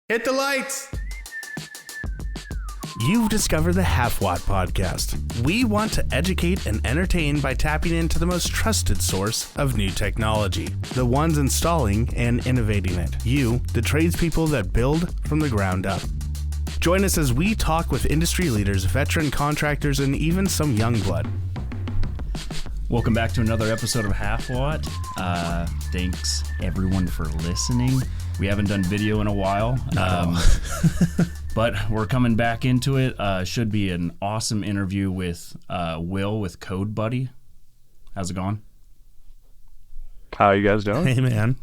Hit the lights! You've discovered the Halfwatt podcast. We want to educate and entertain by tapping into the most trusted source of new technology, the ones installing and innovating it. You, the tradespeople that build from the ground up. Join us as we talk with industry leaders, veteran contractors, and even some young blood. Welcome back to another episode of Halfwatt. Thanks everyone for listening. We haven't done video in a while, but we're coming back into it. Should be an awesome interview with Will with Code Buddy. How's it going? How you guys doing? Hey man,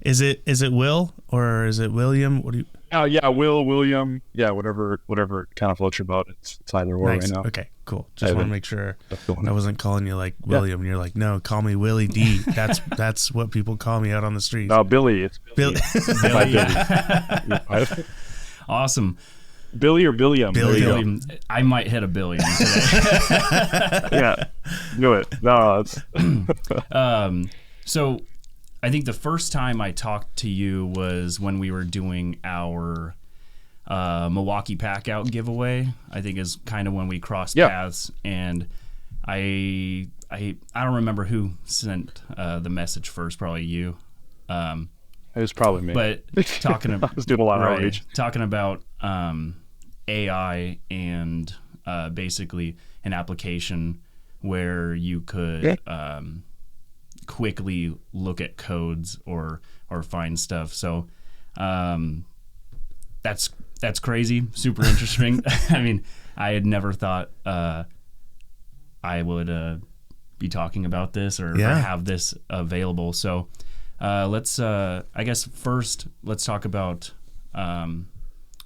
is it Will or is it William? What do you? Oh yeah, William, yeah, whatever kind of floats your boat. It's either or Nice. right now. Okay, cool. Just want to make sure I wasn't calling you like William. And you're like, no, call me Willie D. That's what people call me out on the street. No, Billy. It's Billy. Billy. Yeah. Awesome. Billy or Billiam? Billiam. I might hit a billion today. Yeah, do it. No, it's So I think the first time I talked to you was when we were doing our Milwaukee Pack Out giveaway. I think is kind of when we crossed paths, and I don't remember who sent the message first. Probably you. it was probably me. But talking about I was doing a lot of outreach. Talking about AI and basically an application where you could quickly look at codes or find stuff. So that's crazy, super interesting. I mean, I had never thought I would be talking about this or have this available. So let's I guess first let's talk about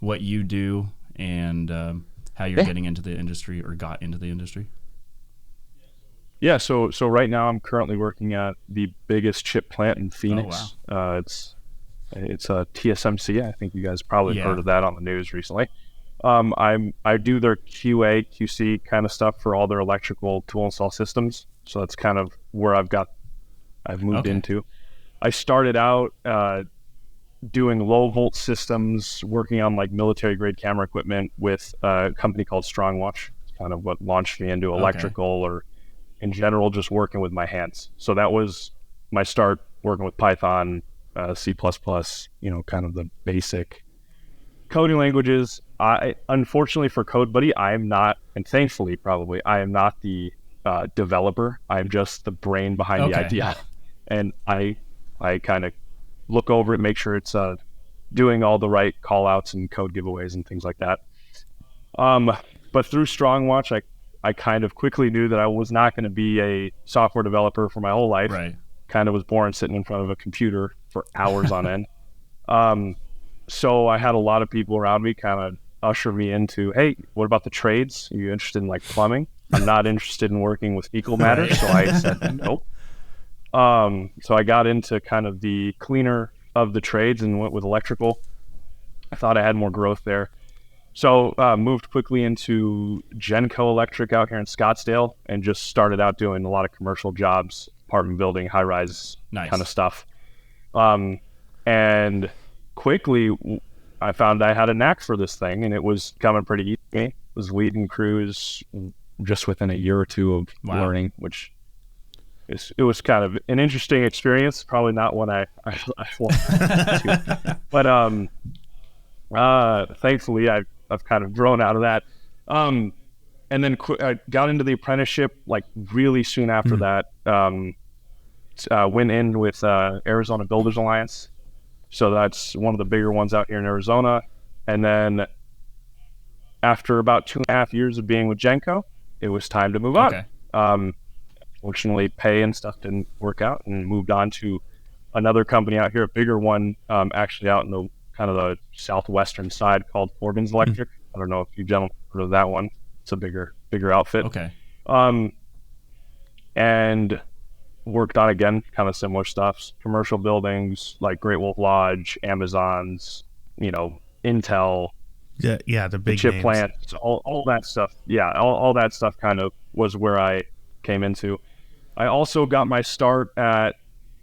what you do and how you're getting into the industry or got into the industry. Yeah, so right now I'm currently working at the biggest chip plant in Phoenix. Oh, wow. It's a TSMC. I think you guys probably heard of that on the news recently. I do their QA, QC kind of stuff for all their electrical tool install systems. So that's kind of where I've moved into. I started out doing low volt systems, working on like military grade camera equipment with a company called Strongwatch. It's kind of what launched me into electrical or in general, just working with my hands. So that was my start working with Python, C++, kind of the basic coding languages. Unfortunately for Code Buddy, I am not, and thankfully probably, I am not the developer. I'm just the brain behind the idea. And I kind of look over it, make sure it's doing all the right call outs and code giveaways and things like that. But through Strongwatch, I kind of quickly knew that I was not going to be a software developer for my whole life. Right. Kind of was born sitting in front of a computer for hours on end. So I had a lot of people around me kind of usher me into, hey, what about the trades? Are you interested in like plumbing? I'm not interested in working with fecal matter. So I said, nope. So I got into kind of the cleaner of the trades and went with electrical. I thought I had more growth there. So moved quickly into Genco Electric out here in Scottsdale and just started out doing a lot of commercial jobs, apartment building, high-rise kind of stuff. And quickly I found I had a knack for this thing, and it was coming pretty easy. It was leading crews just within a year or two of learning, which it was kind of an interesting experience. Probably not one I wanted to. But thankfully I've kind of grown out of that. And then I got into the apprenticeship like really soon after that. Went in with Arizona Builders Alliance. So that's one of the bigger ones out here in Arizona. And then after about 2.5 years of being with Genco, it was time to move on. Fortunately, pay and stuff didn't work out and moved on to another company out here, a bigger one, actually out in the kind of the southwestern side called Corbin's Electric. I don't know if you gentlemen heard of that one. It's a bigger outfit. Okay. And worked on, again, kind of similar stuff. Commercial buildings like Great Wolf Lodge, Amazon's, Intel. Yeah, the big chip names. plants, all that stuff. Yeah, all that stuff kind of was where I came into. I also got my start at,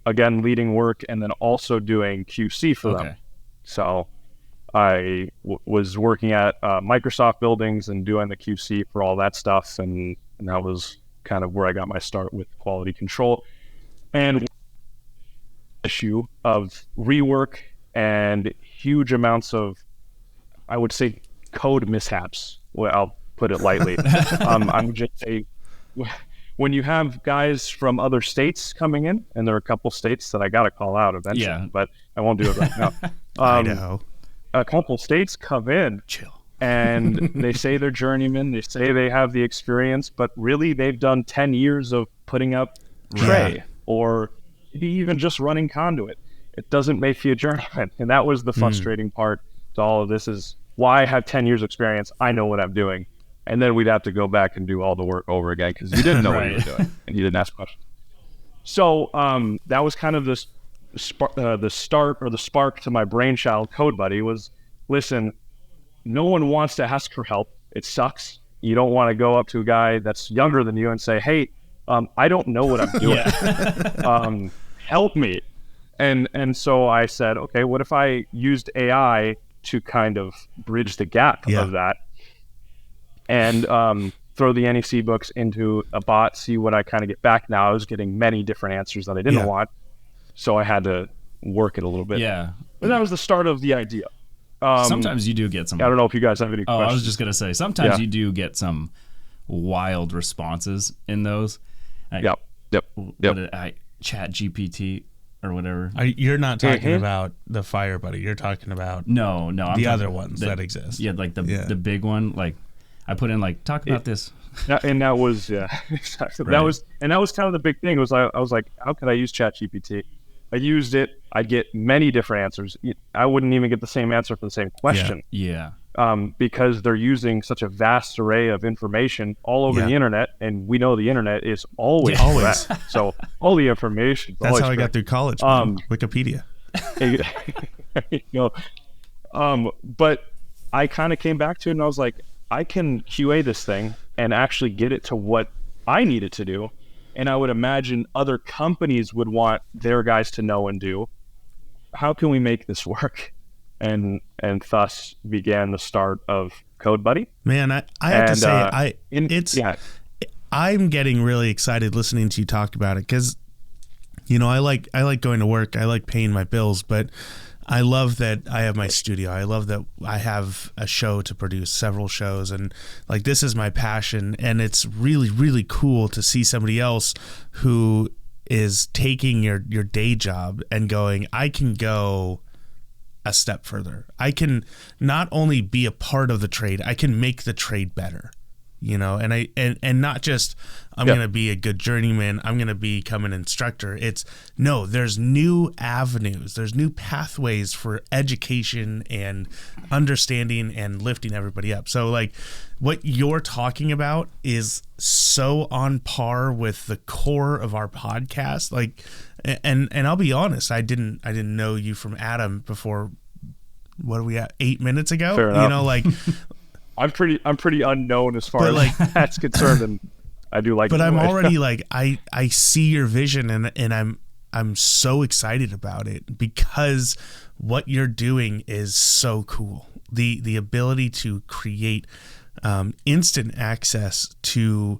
again, leading work and then also doing QC for them. So was working at Microsoft buildings and doing the QC for all that stuff, and that was kind of where I got my start with quality control. And issue of rework and huge amounts of, I would say, code mishaps. Well, I'll put it lightly. I'm just say, when you have guys from other states coming in, and there are a couple states that I got to call out eventually, but I won't do it right now. I know. A couple states come in, and they say they're journeymen. They say they have the experience, but really they've done 10 years of putting up tray or even just running conduit. It doesn't make you a journeyman. And that was the frustrating part to all of this, is why I have 10 years experience. I know what I'm doing. And then we'd have to go back and do all the work over again because you didn't know what you were doing and you didn't ask questions. So that was kind of the start or the spark to my brainchild, CodeBuddy, was, listen, no one wants to ask for help. It sucks. You don't want to go up to a guy that's younger than you and say, hey, I don't know what I'm doing. Help me. And so I said, okay, what if I used AI to kind of bridge the gap of that, and throw the NEC books into a bot, see what I kind of get back. Now I was getting many different answers that I didn't want, so I had to work it a little bit. But that was the start of the idea. Sometimes you do get some. I don't know if you guys have any questions. I was just gonna say, sometimes you do get some wild responses in those. Yep. Chat GPT or whatever. You're not talking about the Fire Buddy. You're talking about no. I'm the other ones that exist. Yeah, like the big one. Like I put in like talk about this. And that was exactly. That was kind of the big thing. Was I was like, how could I use Chat GPT? I used it. I'd get many different answers. I wouldn't even get the same answer for the same question. Because they're using such a vast array of information all over the internet, and we know the internet is always correct. So all the information. That's how I got through college. Wikipedia. But I kind of came back to it, and I was like, I can QA this thing and actually get it to what I need it to do. And I would imagine other companies would want their guys to know and do. How can we make this work? And thus began the start of CodeBuddy. Man, I have to say, I'm getting really excited listening to you talk about it, because, I like going to work. I like paying my bills, but I love that I have my studio. I love that I have a show to produce, several shows, and like this is my passion. And it's really, really cool to see somebody else who is taking your day job and going, I can go a step further. I can not only be a part of the trade, I can make the trade better. And not just I'm going to be a good journeyman, I'm going to become an instructor. There's new avenues, there's new pathways for education and understanding and lifting everybody up. So like what you're talking about is so on par with the core of our podcast. Like, and I'll be honest, I didn't know you from Adam before. What are we at? 8 minutes ago? Fair enough. I'm pretty unknown as far as that's concerned, and I do like. But I'm already like I see your vision, and I'm so excited about it, because what you're doing is so cool. The ability to create instant access to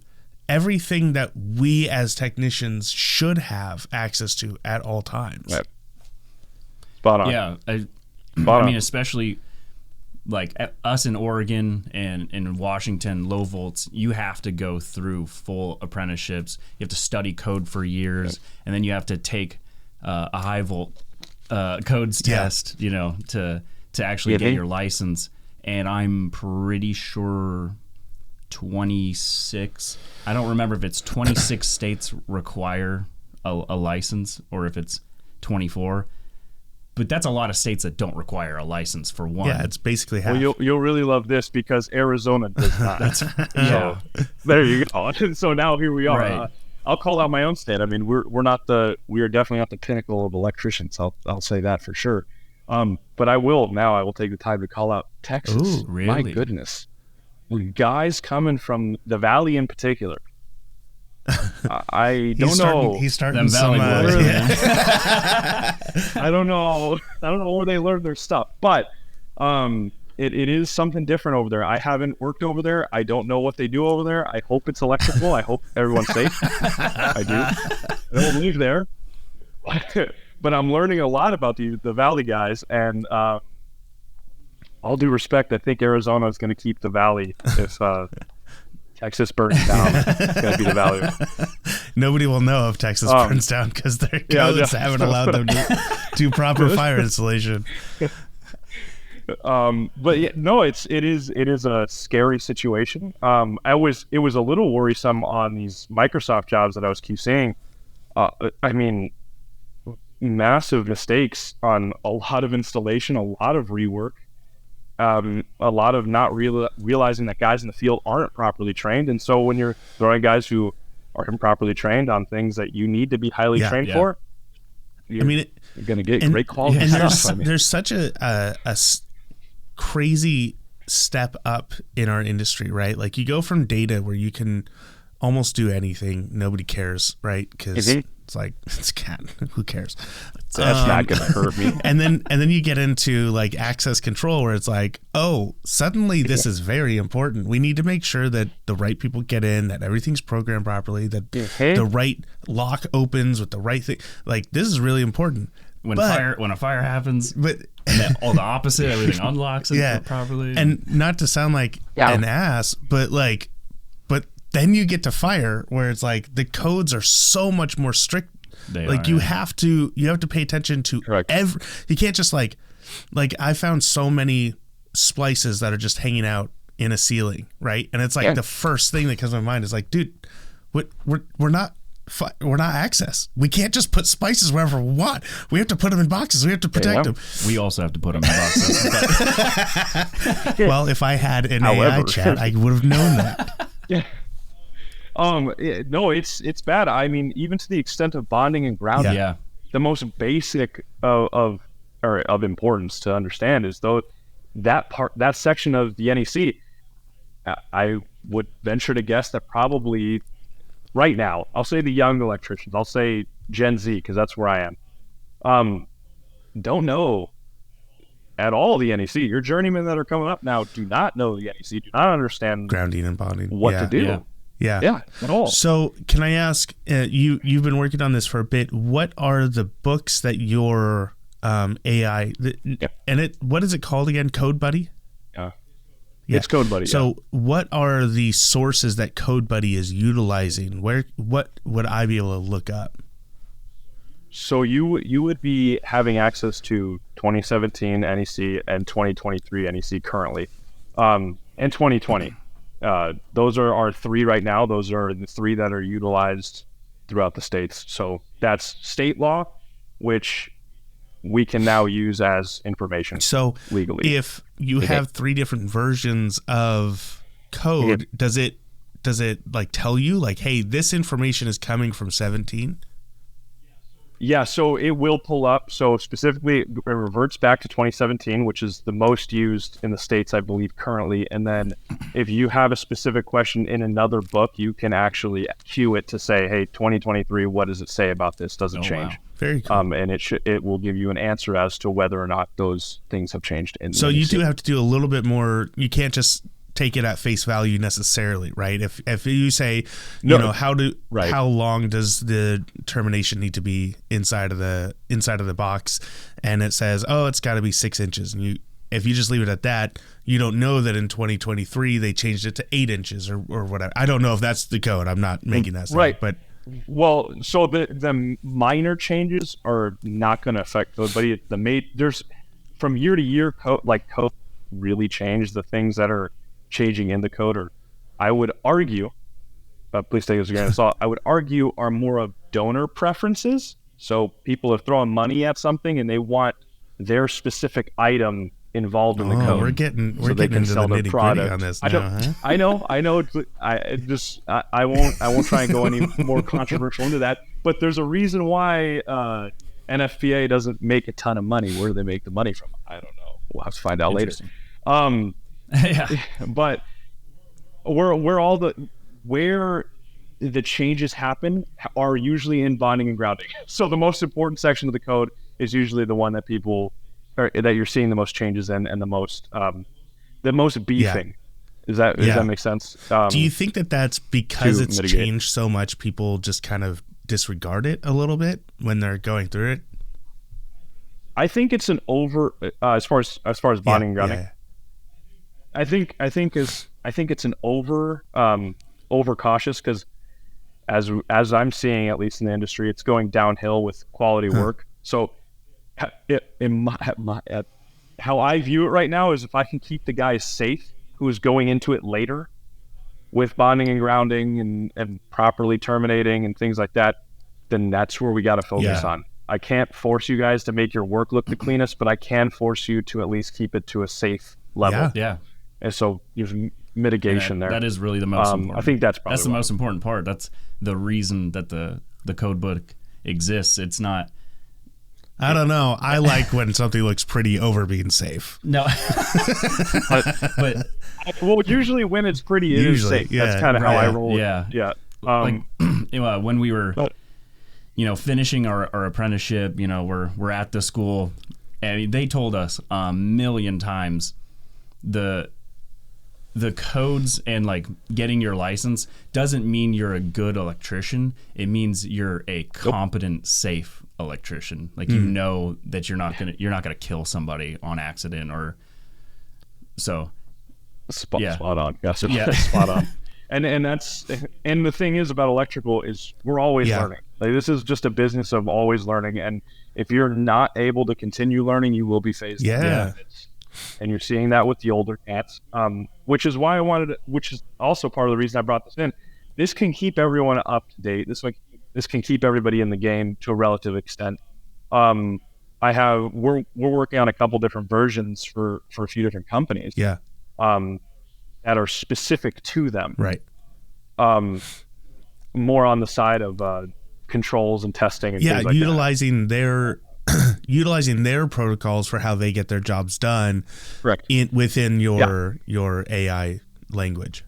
everything that we as technicians should have access to at all times. Right. Spot on. Yeah, I mean, especially like us in Oregon and in Washington, low volts, you have to go through full apprenticeships. You have to study code for years, and then you have to take a high volt codes test, to actually get your license. And I'm pretty sure 26. I don't remember if it's 26 states require a license or if it's 24. But that's a lot of states that don't require a license for one. Yeah, it's basically half. Well, you'll really love this, because Arizona does not. So there you go. So now here we are. Right. I'll call out my own state. I mean, we are definitely not the pinnacle of electricians. I'll say that for sure. But I will take the time to call out Texas. Ooh, really? My goodness, guys coming from the Valley in particular. I don't know. He's starting them some. Valley I don't know. I don't know where they learned their stuff, but It is something different over there. I haven't worked over there. I don't know what they do over there. I hope it's electrical. I hope everyone's safe. I do. I don't live there. But I'm learning a lot about the Valley guys, and all due respect, I think Arizona is going to keep the Valley if Texas burns down. It's going to be the Valley. Nobody will know if Texas burns down because their codes haven't allowed them to do proper fire installation. But yeah, no, it is a scary situation. It was a little worrisome on these Microsoft jobs that I was QCing. I mean, massive mistakes on a lot of installation, a lot of rework, a lot of not realizing that guys in the field aren't properly trained. And so when you're throwing guys who are improperly trained on things that you need to be highly trained for, you're going to get great quality stuff. There's such a crazy step up in our industry, right? Like you go from data where you can almost do anything, nobody cares, right? Because it's like, it's cat, who cares? That's not going to hurt me. And then you get into like access control where it's like, oh, suddenly this is very important. We need to make sure that the right people get in, that everything's programmed properly, that the right lock opens with the right thing. Like this is really important. When a fire happens, but all the opposite, everything unlocks properly. And not to sound like an ass, but then you get to fire where it's like the codes are so much more strict. You have to pay attention to every. You can't just like I found so many splices that are just hanging out in a ceiling, right? And it's like the first thing that comes to my mind is like, dude, we're not access. We can't just put spices wherever we want. We have to put them in boxes. We have to protect them. We also have to put them in boxes. Well, if I had an AI chat, I would have known that. No, it's bad. I mean, even to the extent of bonding and grounding. The most basic of importance to understand is though that section of the NEC. I would venture to guess that probably. Right now, I'll say the young electricians, I'll say Gen Z, because that's where I am, don't know at all the NEC. Your journeymen that are coming up now do not know the NEC, do not understand grounding and bonding, what to do. Yeah, at all. So can I ask, you've been working on this for a bit. What are the books that your AI, what is it called again? Code Buddy? Yeah. It's Code Buddy. So what are the sources that Code Buddy is utilizing? What would I be able to look up? So you would be having access to 2017 NEC and 2023 NEC currently, and 2020. Those are our three right now. Those are the three that are utilized throughout the states. So that's state law, which we can now use as information. So legally, if you have three different versions of code, does it like tell you like, hey, this information is coming from 17? Yeah, so it will pull up. So specifically, it reverts back to 2017, which is the most used in the States, I believe, currently. And then if you have a specific question in another book, you can actually queue it to say, hey, 2023, what does it say about this? Does it change? Wow. Very cool. And it will give you an answer as to whether or not those things have changed. So you do have to do a little bit more. You can't just take it at face value necessarily, right? If you say, how long does the termination need to be inside of the box, and it says, oh, it's got to be 6 inches, and if you just leave it at that, you don't know that in 2023 they changed it to 8 inches or whatever. I don't know if that's the code. I'm not making that stuff, right, but. Well, so the minor changes are not going to affect those, but there's from year to year code really changed. The things that are changing in the code, or I would argue, please take this again. I would argue are more of donor preferences. So people are throwing money at something and they want their specific item involved in the code. We're getting into the nitty-gritty on this now. I know. I won't try and go any more controversial into that. But there's a reason why NFPA doesn't make a ton of money. Where do they make the money from? I don't know. We'll have to find out later. But where the changes happen are usually in bonding and grounding. So the most important section of the code is usually the one that people or that you're seeing the most changes in, and the most beefing. Does that make sense? Do you think that that's because it's changed so much, people just kind of disregard it a little bit when they're going through it? I think it's an as far as bonding and grounding. Yeah. I think it's an over cautious, because as I'm seeing, at least in the industry, it's going downhill with quality work. So how I view it right now is, if I can keep the guys safe who is going into it later with bonding and grounding and properly terminating and things like that, then that's where we got to focus on. I can't force you guys to make your work look the cleanest, but I can force you to at least keep it to a safe level. Yeah. And so there's mitigation there. That is really the most important. I think that's the most important part. That's the reason that the code book exists. It's not. I don't know. I like when something looks pretty over being safe. No. but well, usually when it's pretty, it is safe. That's kind of how I roll. Yeah. When we were, finishing our apprenticeship, we're at the school, and they told us a million times the codes and like getting your license doesn't mean you're a good electrician. It means you're a competent, safe electrician. Like you know that you're not gonna kill somebody on accident or so. Spot on. Yeah. Spot on. And the thing is about electrical is we're always learning. Like, this is just a business of always learning, and if you're not able to continue learning, you will be phased out. And you're seeing that with the older cats, which is why which is also part of the reason I brought this in. This can keep everyone up to date. This can keep everybody in the game to a relative extent. We're working on a couple different versions for a few different companies. That are specific to them. Right. More on the side of controls and testing and things like utilizing their protocols for how they get their jobs done. Correct. Within your AI language.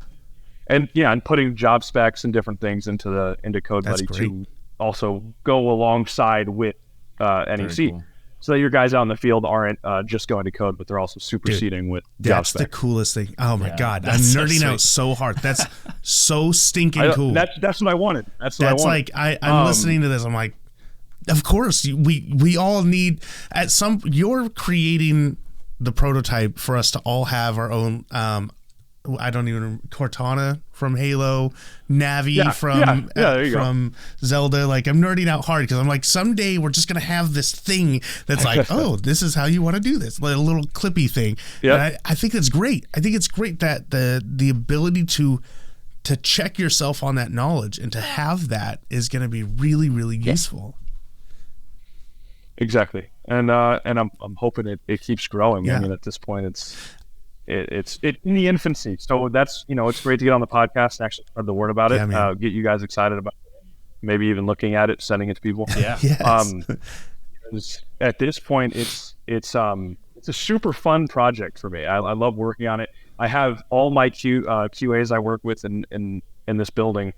And putting job specs and different things into CodeBuddy to also go alongside with NEC. Cool. So that your guys out in the field aren't just going to code, but they're also superseding with job specs. That's the coolest thing. Oh my God. I'm nerding out so hard. That's so stinking cool. That's what I wanted. I'm listening to this. I'm like, of course, we all need you're creating the prototype for us to all have our own, Cortana from Halo, Navi from Zelda. Like, I'm nerding out hard because I'm like, someday we're just going to have this thing that's like, oh, this is how you want to do this, like a little clippy thing. Yeah. I think it's great. I think it's great that the ability to check yourself on that knowledge and to have that is going to be really, really useful. Exactly. And I'm hoping it keeps growing. Yeah. I mean, at this point, it's in the infancy. So that's, it's great to get on the podcast and actually spread the word about it. Get you guys excited about it. Maybe even looking at it, sending it to people. Yeah. Yes. At this point, it's a super fun project for me. I love working on it. I have all my QAs I work with in this building.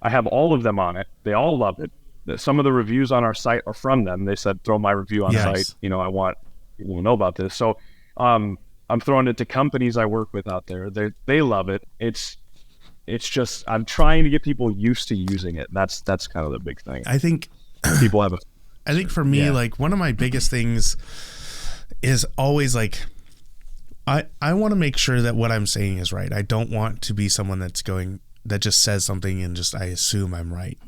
I have all of them on it. They all love it. Some of the reviews on our site are from them. They said, throw my review on site. I want people to know about this. So I'm throwing it to companies I work with out there. They love it. It's just, I'm trying to get people used to using it. That's kind of the big thing. I think people have I think for me, like, one of my biggest things is always like, I want to make sure that what I'm saying is right. I don't want to be someone that just says something and just I assume I'm right.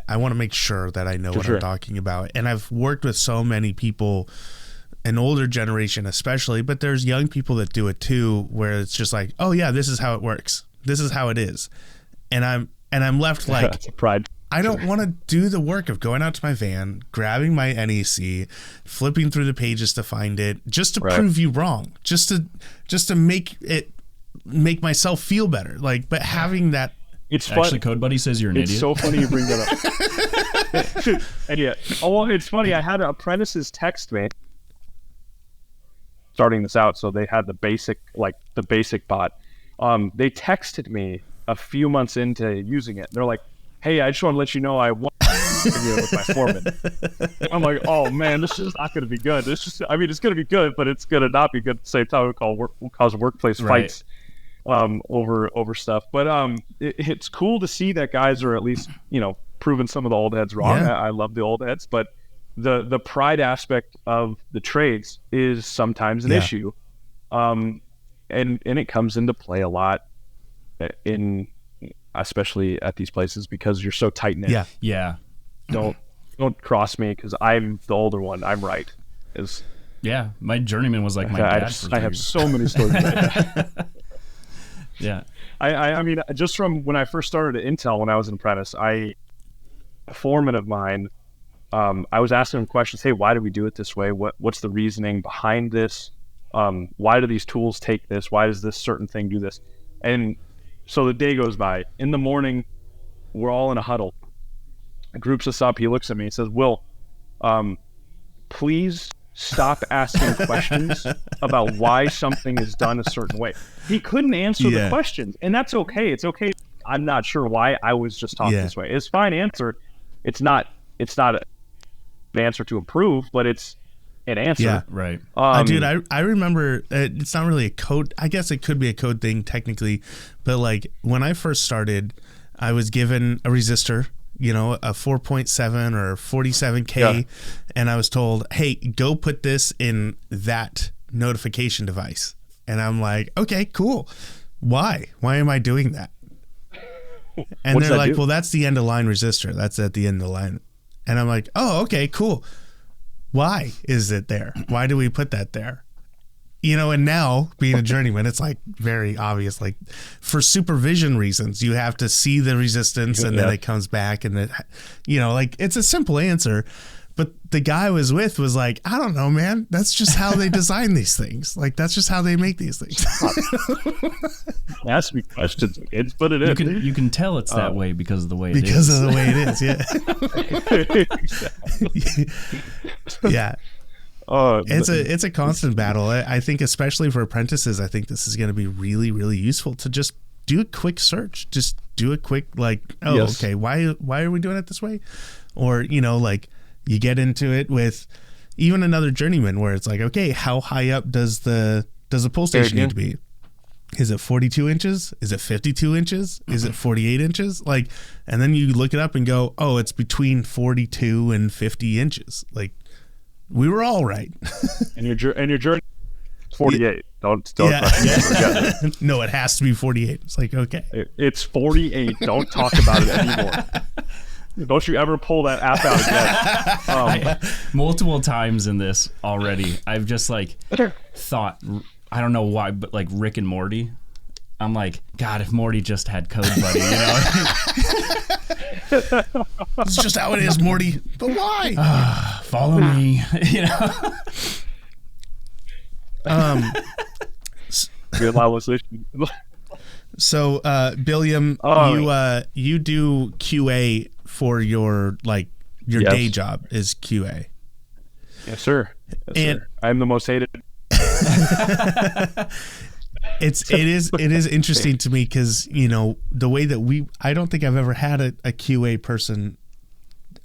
I want to make sure that I know what I'm talking about. And I've worked with so many people, an older generation especially, but there's young people that do it too, where it's just like, oh yeah, this is how it works. This is how it is. And I'm left like, that's a pride. I don't want to do the work of going out to my van, grabbing my NEC, flipping through the pages to find it, just to prove you wrong, just to make myself feel better. Like, but having that, it's actually fun. CodeBuddy says you're an idiot. It's so funny you bring that up. And it's funny. I had apprentices text me starting this out, so they had the basic bot. They texted me a few months into using it. They're like, hey, I just want to let you know I won with my foreman. I'm like, oh man, this is not going to be good. It's going to be good, but it's going to not be good at the same time. We'll cause workplace fights over stuff. But it's cool to see that guys are at least, proving some of the old heads wrong. Yeah. I love the old heads, but the pride aspect of the trades is sometimes an issue. And it comes into play a lot especially at these places, because you're so tight knit. Yeah. Don't cross me, because I'm the older one. I'm right. My journeyman was like my dad. I have so many stories. Yeah. I mean, just from when I first started at Intel, when I was an apprentice, a foreman of mine, I was asking him questions. Hey, why do we do it this way? What's the reasoning behind this? Why do these tools take this? Why does this certain thing do this? And so the day goes by. In the morning, we're all in a huddle. He groups us up. He looks at me. He says, Will, please stop asking questions about why something is done a certain way. He couldn't answer the questions, and that's okay. It's okay. I'm not sure why I was just taught this way. It's fine answer. It's not an answer to improve, but it's an answer. Yeah, right. Dude, I remember, it's not really a code. I guess it could be a code thing technically, but like when I first started, I was given a resistor, a 4.7 or 47K, and I was told, hey, go put this in that notification device. And I'm like, okay, cool. Why? Why am I doing that? And they're like, well, that's the end of line resistor. That's at the end of the line. And I'm like, oh, okay, cool. Why is it there? Why do we put that there? And now being a journeyman, it's like very obvious. Like for supervision reasons, you have to see the resistance and then it comes back and it, like it's a simple answer. But the guy I was with was like, I don't know, man. That's just how they design these things. Like that's just how they make these things. Ask me questions, kids, but it is. You can tell it's that way because of the way because of the way it is. Yeah. It's a constant battle. I think especially for apprentices, I think this is going to be really, really useful to just do a quick search. Just do a quick okay, why are we doing it this way? Or, like you get into it with even another journeyman where it's like, okay, how high up does the pull station need to be? Is it 42 inches? Is it 52 inches? Is it 48 inches? Like, and then you look it up and go, oh, it's between 42 and 50 inches. Like, we were all right. and your journey 48. Don't No, it has to be 48. It's like, okay. It's 48. Don't talk about it anymore. Don't you ever pull that app out again. Multiple times in this already, I've just thought, I don't know why, but like Rick and Morty. I'm like, God, if Morty just had Code Buddy, It's just how it is, Morty. But why? Follow me, Good conversation. So, Billiam, you do QA for your day job is QA. Yes, sir. I'm the most hated. It is interesting to me because the way that I don't think I've ever had a QA person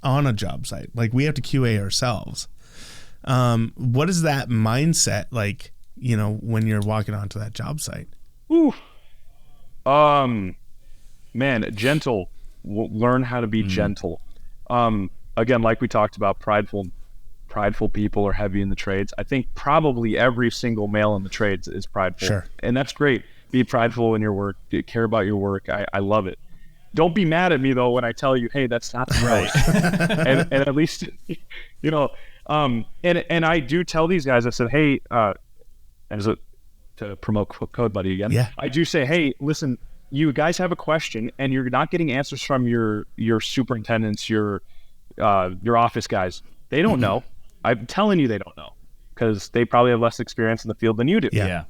on a job site. Like we have to QA ourselves. What is that mindset like? When you're walking onto that job site. Ooh. Man, gentle. Learn how to be gentle. Again, like we talked about, prideful people are heavy in the trades. I think probably every single male in the trades is prideful. Sure. And that's great. Be prideful in your work. Care about your work. I love it. Don't be mad at me though when I tell you, hey, that's not right. and at least, and I do tell these guys, I said, hey, to promote Code Buddy again. Yeah. I do say, hey, listen, you guys have a question and you're not getting answers from your superintendents, your office guys. They don't know. I'm telling you they don't know because they probably have less experience in the field than you do. Yeah.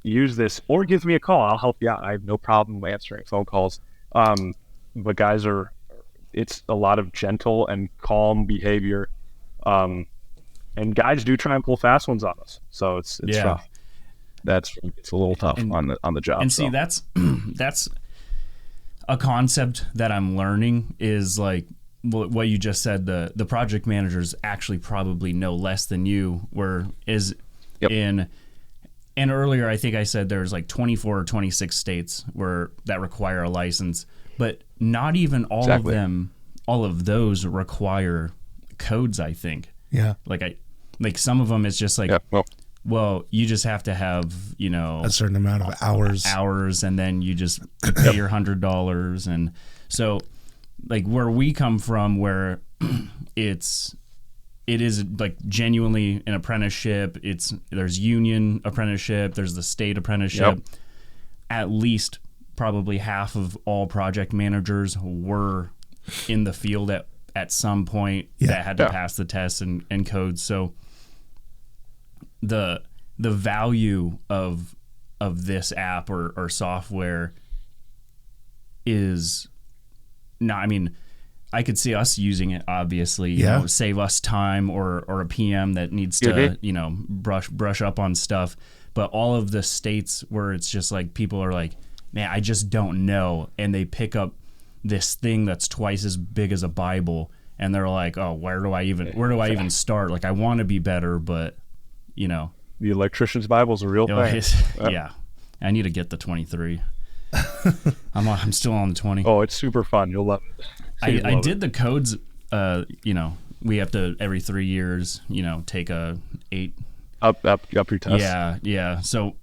Use this, or give me a call. I'll help you out. I have no problem answering phone calls. But guys it's a lot of gentle and calm behavior. And guys do try and pull fast ones on us. So it's tough. It's a little tough on the job. And see, that's a concept that I'm learning is like what you just said. The project managers actually probably know less than you. And earlier, I think I said there's like 24 or 26 states that require a license, but not even all of them. All of those require codes, I think. Yeah. Like some of them, it's just like, well, you just have to have, a certain amount of hours, and then you just pay your $100. And so, like where we come from, where it is like genuinely an apprenticeship. There's union apprenticeship. There's the state apprenticeship. Yep. At least probably half of all project managers were in the field at some point that had to pass the tests and codes. So the value of this app or software is not, I mean, I could see us using it, obviously, save us time or a PM that needs to, brush up on stuff. But all of the states where it's just like people are like, man, I just don't know. And they pick up this thing that's twice as big as a Bible. And they're like, oh, where do I even start? Like, I want to be better, but, The electrician's Bible is a real thing. Yeah. I need to get the 23. I'm still on the 20. Oh, it's super fun. You'll love it. I did the codes, we have to every 3 years, take a 8. Up your test. Yeah. So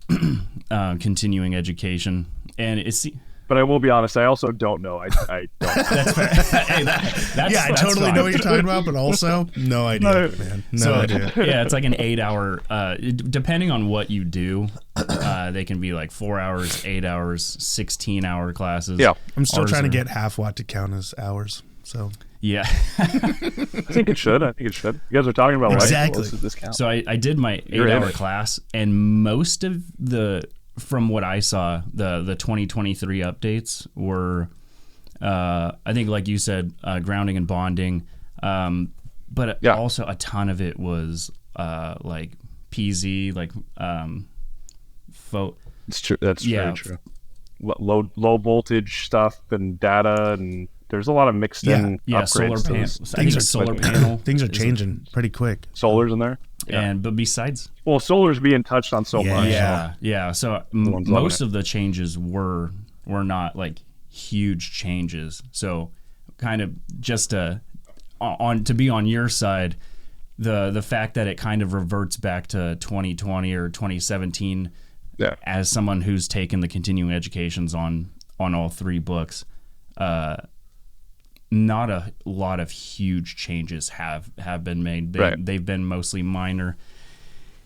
continuing education. And it's... But I will be honest, I also don't know. I don't. That's fair. Hey, that's I totally know what you're talking about, but also no idea, man. No idea. Yeah, it's like an 8-hour, depending on what you do, they can be like 4 hours, 8 hours, 16-hour classes. Yeah. I'm still trying to get half watt to count as hours, so. Yeah. I think it should. You guys are talking about exactly. Discount. So I did my 8-hour class, and most of from what I saw, the 2023 updates were, I think, like you said, grounding and bonding, but also a ton of it was like PZ, like It's true. That's very true. Low voltage stuff and data, and there's a lot of mixed in upgrades. Solar panel. Things are changing pretty quick. Solar's in there. Yeah. But besides, solar's being touched on so much. Yeah. So most of the changes were not like huge changes. So kind of just to be on your side, the fact that it kind of reverts back to 2020 or 2017, as someone who's taken the continuing educations on all 3 books, not a lot of huge changes have been made. They've been mostly minor,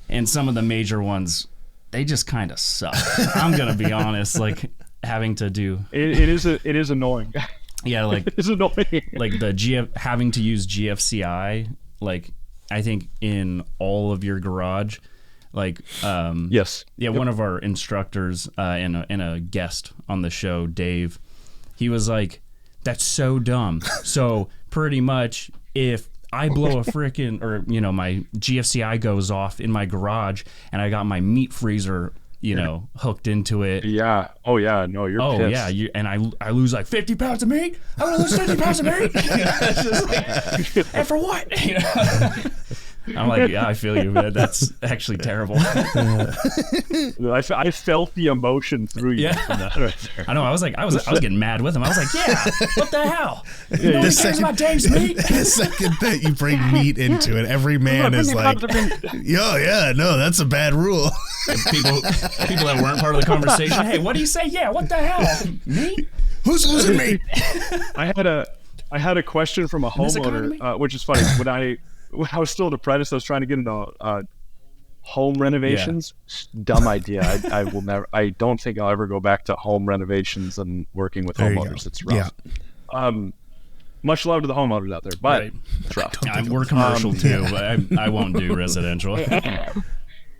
and some of the major ones, they just kind of suck. I'm gonna be honest, like having to do it is annoying. Yeah, like it's annoying. Like the having to use GFCI, like I think in all of your garage, like yes, one of our instructors and a guest on the show, Dave, he was like, that's so dumb. So pretty much if I blow a frickin' or my GFCI goes off in my garage and I got my meat freezer hooked into it. Yeah. Oh yeah. No, you're pissed. Yeah. And I lose like 50 pounds of meat. I'm gonna lose 50 pounds of meat. It's just like, and for what? I'm like, yeah, I feel you, man. That's actually terrible. I felt the emotion through you. Yeah. Right there. I know. I was getting mad with him. I was like, yeah, what the hell? Nobody cares about Dave's meat. The second that you bring meat into it, every man is like, no, that's a bad rule. People that weren't part of the conversation. Hey, what do you say? Yeah, what the hell? Meat? Who's losing meat? I had a question from a homeowner, which is funny. When I was still an apprentice, I was trying to get into home renovations. Yeah. Dumb idea. I will never. I don't think I'll ever go back to home renovations and working with homeowners. It's rough. Yeah. Much love to the homeowners out there, but it's rough. We're commercial too, but I won't do residential.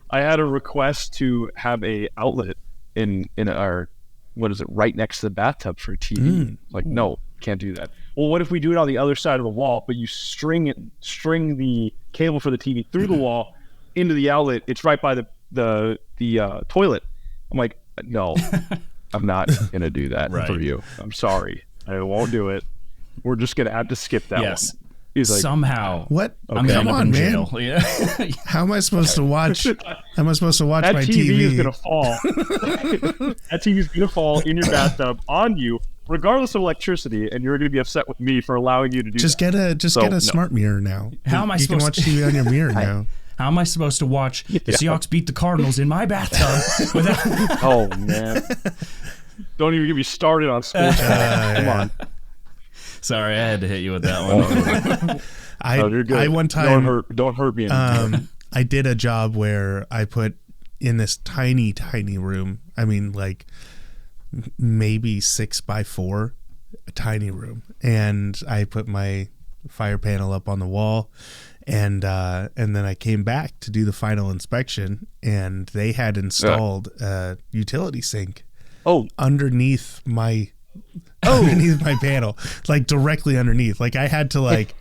I had a request to have a outlet in our right next to the bathtub for a TV. Like, no, can't do that. Well, what if we do it on the other side of the wall, but you string the cable for the TV through the wall into the outlet? It's right by the toilet. I'm like, no, I'm not going to do that for you. I'm sorry. I won't do it. We're just going to have to skip that one. He's like, somehow. What? Okay. I'm Come on, man. Jail. Yeah. How am I supposed to watch? How am I supposed to watch that my TV? TV? Is going to fall. That TV is going to fall in your bathtub on you, regardless of electricity, and you're going to be upset with me for allowing you to do that. Get a smart mirror now. How am I supposed to? You can watch TV on your mirror now. How am I supposed to watch the Seahawks beat the Cardinals in my bathtub without? Oh man! Don't even get me started on sports. Come on. Sorry, I had to hit you with that one. You're good. I one time don't hurt me. I did a job where I put in this tiny room. I mean, like maybe 6x4, a tiny room, and I put my fire panel up on the wall. And then I came back to do the final inspection, and they had installed a utility sink underneath my panel, like directly underneath. Like I had to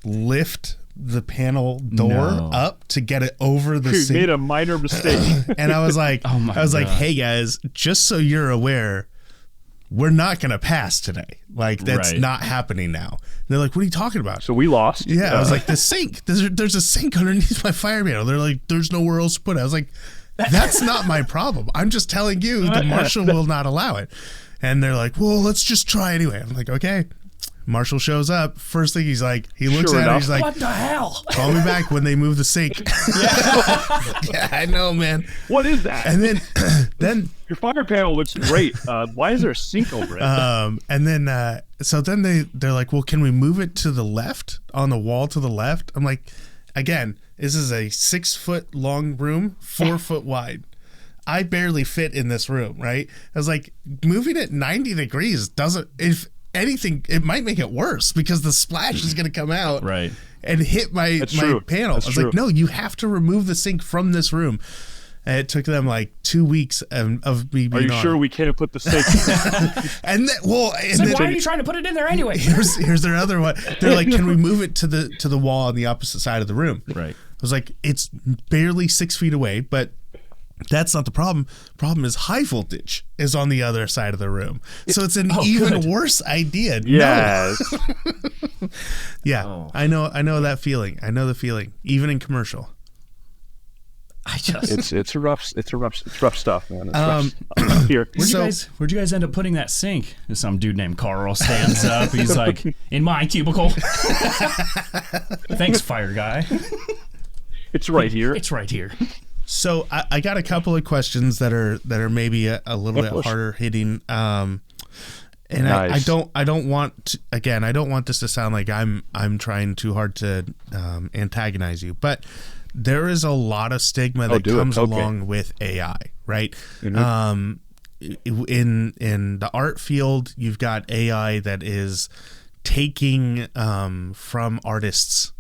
lift the panel door up to get it over the sink. You made a minor mistake. And I was like, hey guys, just so you're aware, we're not going to pass today. Like, that's not happening now. And they're like, what are you talking about? So we lost. Yeah, I was like, the sink. There's a sink underneath my fire panel. They're like, there's nowhere else to put it. I was like, that's not my problem. I'm just telling you the marshal will not allow it. And they're like, well, let's just try anyway. I'm like, okay. Marshall shows up. First thing he looks at it. He's like, what the hell? Call me back when they move the sink. Yeah, I know, man. What is that? And then your fire panel looks great. Why is there a sink over it? And then they're like, well, can we move it to the left, on the wall to the left? I'm like, again, this is a 6 foot long room, 4 foot wide. I barely fit in this room, right? I was like, moving it 90 degrees doesn't, if anything, it might make it worse because the splash is going to come out and hit my panel. I was like, no, you have to remove the sink from this room. And it took them like 2 weeks of me being on. Are you sure we can't put the sink? And then, why are you trying to put it in there anyway? Here's their other one. They're like, can we move it to the wall on the opposite side of the room? Right. I was like, it's barely 6 feet away, but that's not the problem. Problem is high voltage is on the other side of the room. So it's an even worse idea. Yes. No. Yeah. Oh. I know that feeling. I know the feeling. Even in commercial. It's rough stuff, man. It's rough. Here. Where'd you guys end up putting that sink? Some dude named Carl stands up. He's like, in my cubicle. Thanks, fire guy. It's right here. It's right here. So I got a couple of questions that are maybe a little bit harder hitting, and nice. I don't want this to sound like I'm trying too hard to antagonize you, but there is a lot of stigma that comes along with AI, right? Mm-hmm. In the art field, you've got AI that is taking from artists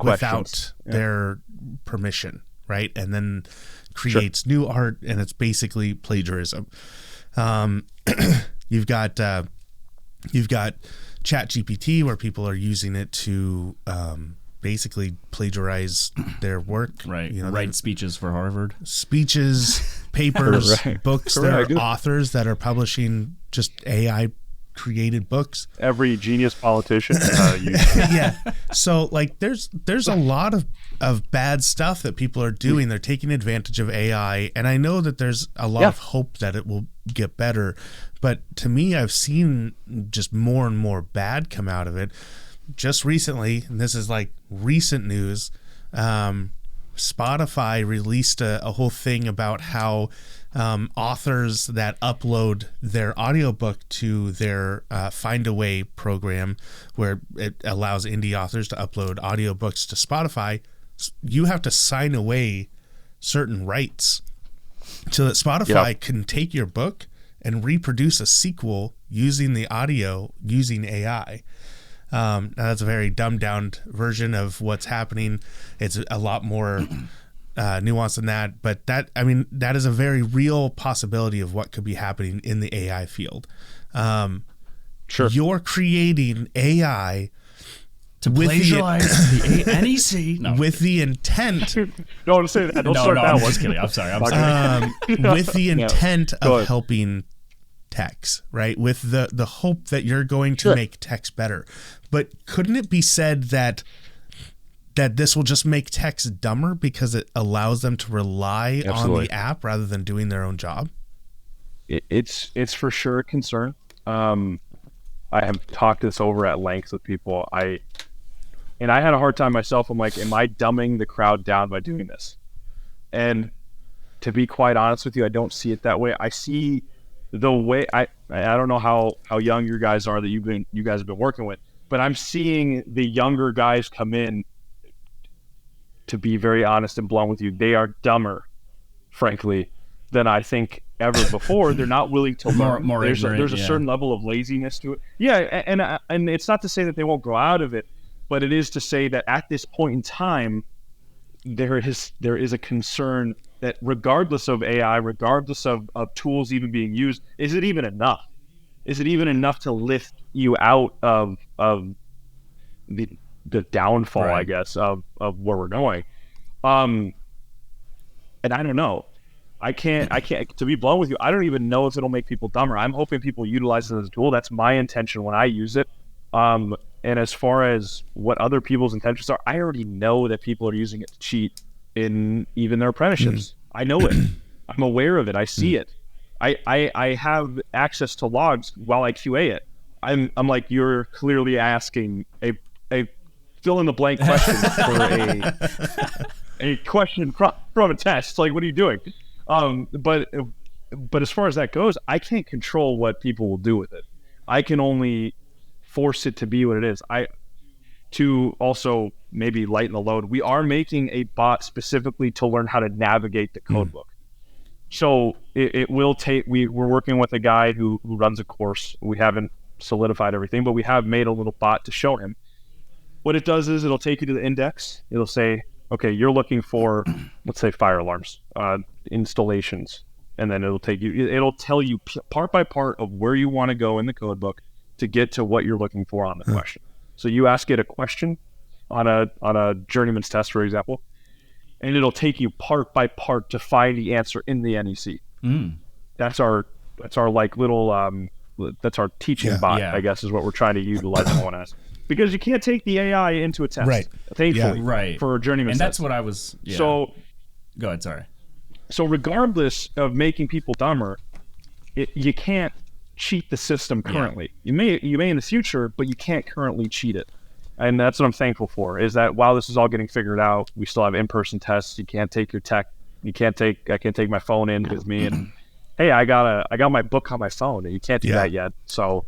without their permission. Right, and then creates new art, and it's basically plagiarism. You've got ChatGPT, where people are using it to basically plagiarize their work. Right, write speeches for Harvard, papers, books. Correct. There are authors that are publishing just AI created books. Every genius politician. Yeah. So like there's a lot of bad stuff that people are doing. They're taking advantage of AI, and I know that there's a lot of hope that it will get better, but to me, I've seen just more and more bad come out of it. Just recently, and this is like recent news, Spotify released a whole thing about how authors that upload their audiobook to their Findaway program, where it allows indie authors to upload audiobooks to Spotify, you have to sign away certain rights so that Spotify can take your book and reproduce a sequel using the audio using AI. Now that's a very dumbed down version of what's happening. It's a lot more nuanced than that, but that is a very real possibility of what could be happening in the AI field. Sure. You're creating AI to plagiarize the NEC. No. With the intent. Don't say that. Don't start that one. I'm just kidding. I'm sorry. With the intent of helping techs, right? With the hope that you're going to make techs better. But couldn't it be said that this will just make techs dumber because it allows them to rely on the app rather than doing their own job? It's for sure a concern. I have talked this over at length with people. I had a hard time myself. I'm like, am I dumbing the crowd down by doing this? And to be quite honest with you, I don't see it that way. I see the way I don't know how young you guys are that you guys have been working with, but I'm seeing the younger guys come in. To be very honest and blunt with you, they are dumber, frankly, than I think ever before. They're not willing to learn. There's a certain level of laziness to it. Yeah, and it's not to say that they won't grow out of it, but it is to say that at this point in time, there is a concern that regardless of AI, regardless of tools even being used, is it even enough? Is it even enough to lift you out of the downfall, right, I guess, of where we're going? And I don't know. I can't, to be blunt with you, I don't even know if it'll make people dumber. I'm hoping people utilize it as a tool. That's my intention when I use it. And as far as what other people's intentions are, I already know that people are using it to cheat in even their apprenticeships. I know it. I'm aware of it. I see it. I have access to logs while I QA it. I'm like, you're clearly asking a fill in the blank question for a question from a test. It's like, what are you doing? But as far as that goes, I can't control what people will do with it. I can only force it to be what it is. To also maybe lighten the load, we are making a bot specifically to learn how to navigate the code book. So it will take, we're working with a guy who runs a course. We haven't solidified everything, but we have made a little bot to show him. What it does is it'll take you to the index. It'll say, okay, you're looking for, let's say, fire alarms, installations. And then it'll tell you part by part of where you want to go in the code book to get to what you're looking for on the question. So you ask it a question on a journeyman's test, for example, and it'll take you part by part to find the answer in the NEC. That's our like little that's our teaching bot, I guess, is what we're trying to utilize someone as. Because you can't take the AI into a test, right? Thankfully, for a journeyman's and test. that's what I was. Yeah. So, go ahead. Sorry. So regardless of making people dumber, you can't cheat the system currently. You may in the future, but you can't currently cheat it. And that's what I'm thankful for, is that while this is all getting figured out, we still have in-person tests. You can't take your tech. I can't take my phone in with me and, hey, I got my book on my phone. And you can't do that yet. So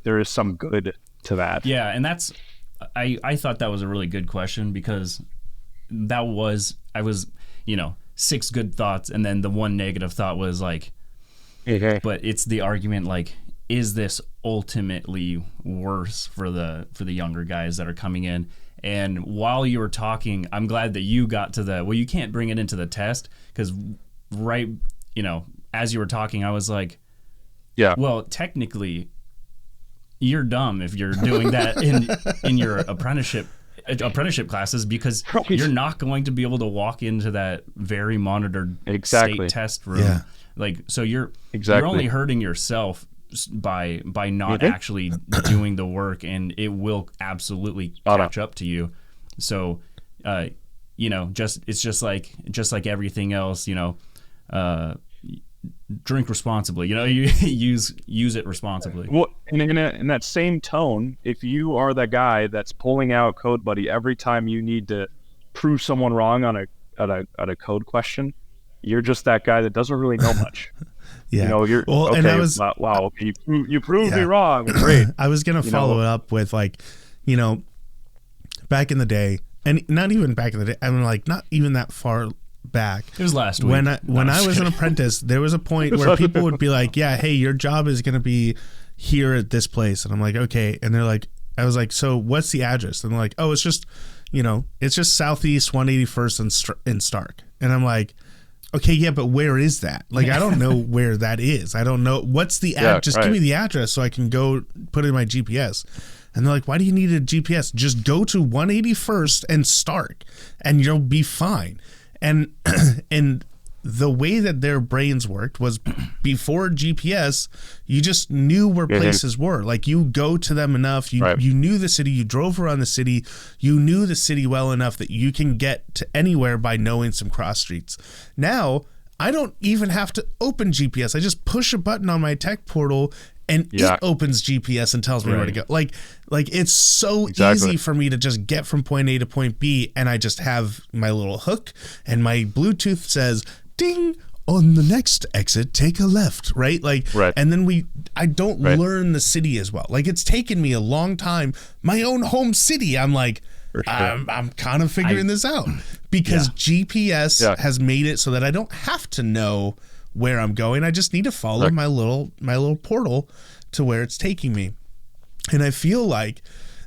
there is some good to that. Yeah, and that's, I thought that was a really good question, because I was 6 good thoughts, and then the one negative thought was like, but it's the argument, like, is this ultimately worse for the younger guys that are coming in? And while you were talking, I'm glad that you got to you can't bring it into the test, because as you were talking, I was like, well, technically you're dumb if you're doing that in your apprenticeship classes, because you're not going to be able to walk into that very monitored state test room. Like, so you're only hurting yourself by not actually doing the work, and it will absolutely catch up to you. So it's just like everything else, drink responsibly, you use it responsibly. Well, in that same tone, if you are that guy that's pulling out CodeBuddy every time you need to prove someone wrong on a code question, you're just that guy that doesn't really know much. You're okay. And I was, wow, you proved me wrong. Great. I was gonna follow it up with, like, back in the day, and not even back in the day, I mean, like, not even that far back. It was last week. When I was an apprentice, there was a point where people would be like, yeah, hey, your job is going to be here at this place. And I'm like, okay. And they're like, I was like, so what's the address? And they're like, oh, it's just Southeast 181st in Stark. And I'm like, okay, yeah, but where is that? Like, I don't know where that is. I don't know. What's the address? Just give me the address so I can go put it in my GPS. And they're like, why do you need a GPS? Just go to 181st and start, and you'll be fine. And and the way that their brains worked was before GPS, you just knew where places were. Like, you go to them enough, you knew the city, you drove around the city, you knew the city well enough that you can get to anywhere by knowing some cross streets. Now, I don't even have to open GPS. I just push a button on my tech portal and it opens GPS and tells me where to go. Like it's so easy for me to just get from point A to point B, and I just have my little hook, and my Bluetooth says, ding, on the next exit, take a left, right? And then I don't learn the city as well. Like, it's taken me a long time. My own home city, I'm like, sure. I'm kind of figuring this out, because GPS has made it so that I don't have to know where I'm going. I just need to follow my little portal to where it's taking me. And I feel like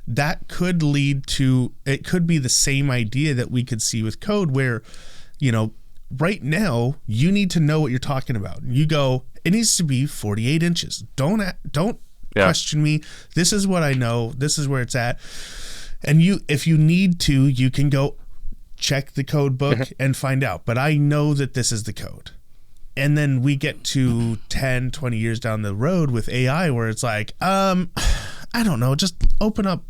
that could lead to, it could be the same idea that we could see with code, where, right now you need to know what you're talking about. You go, it needs to be 48 inches. Don't question me. This is what I know. This is where it's at. And if you need to, you can go check the code book and find out. But I know that this is the code. And then we get to 10, 20 years down the road with AI, where it's like, I don't know, just open up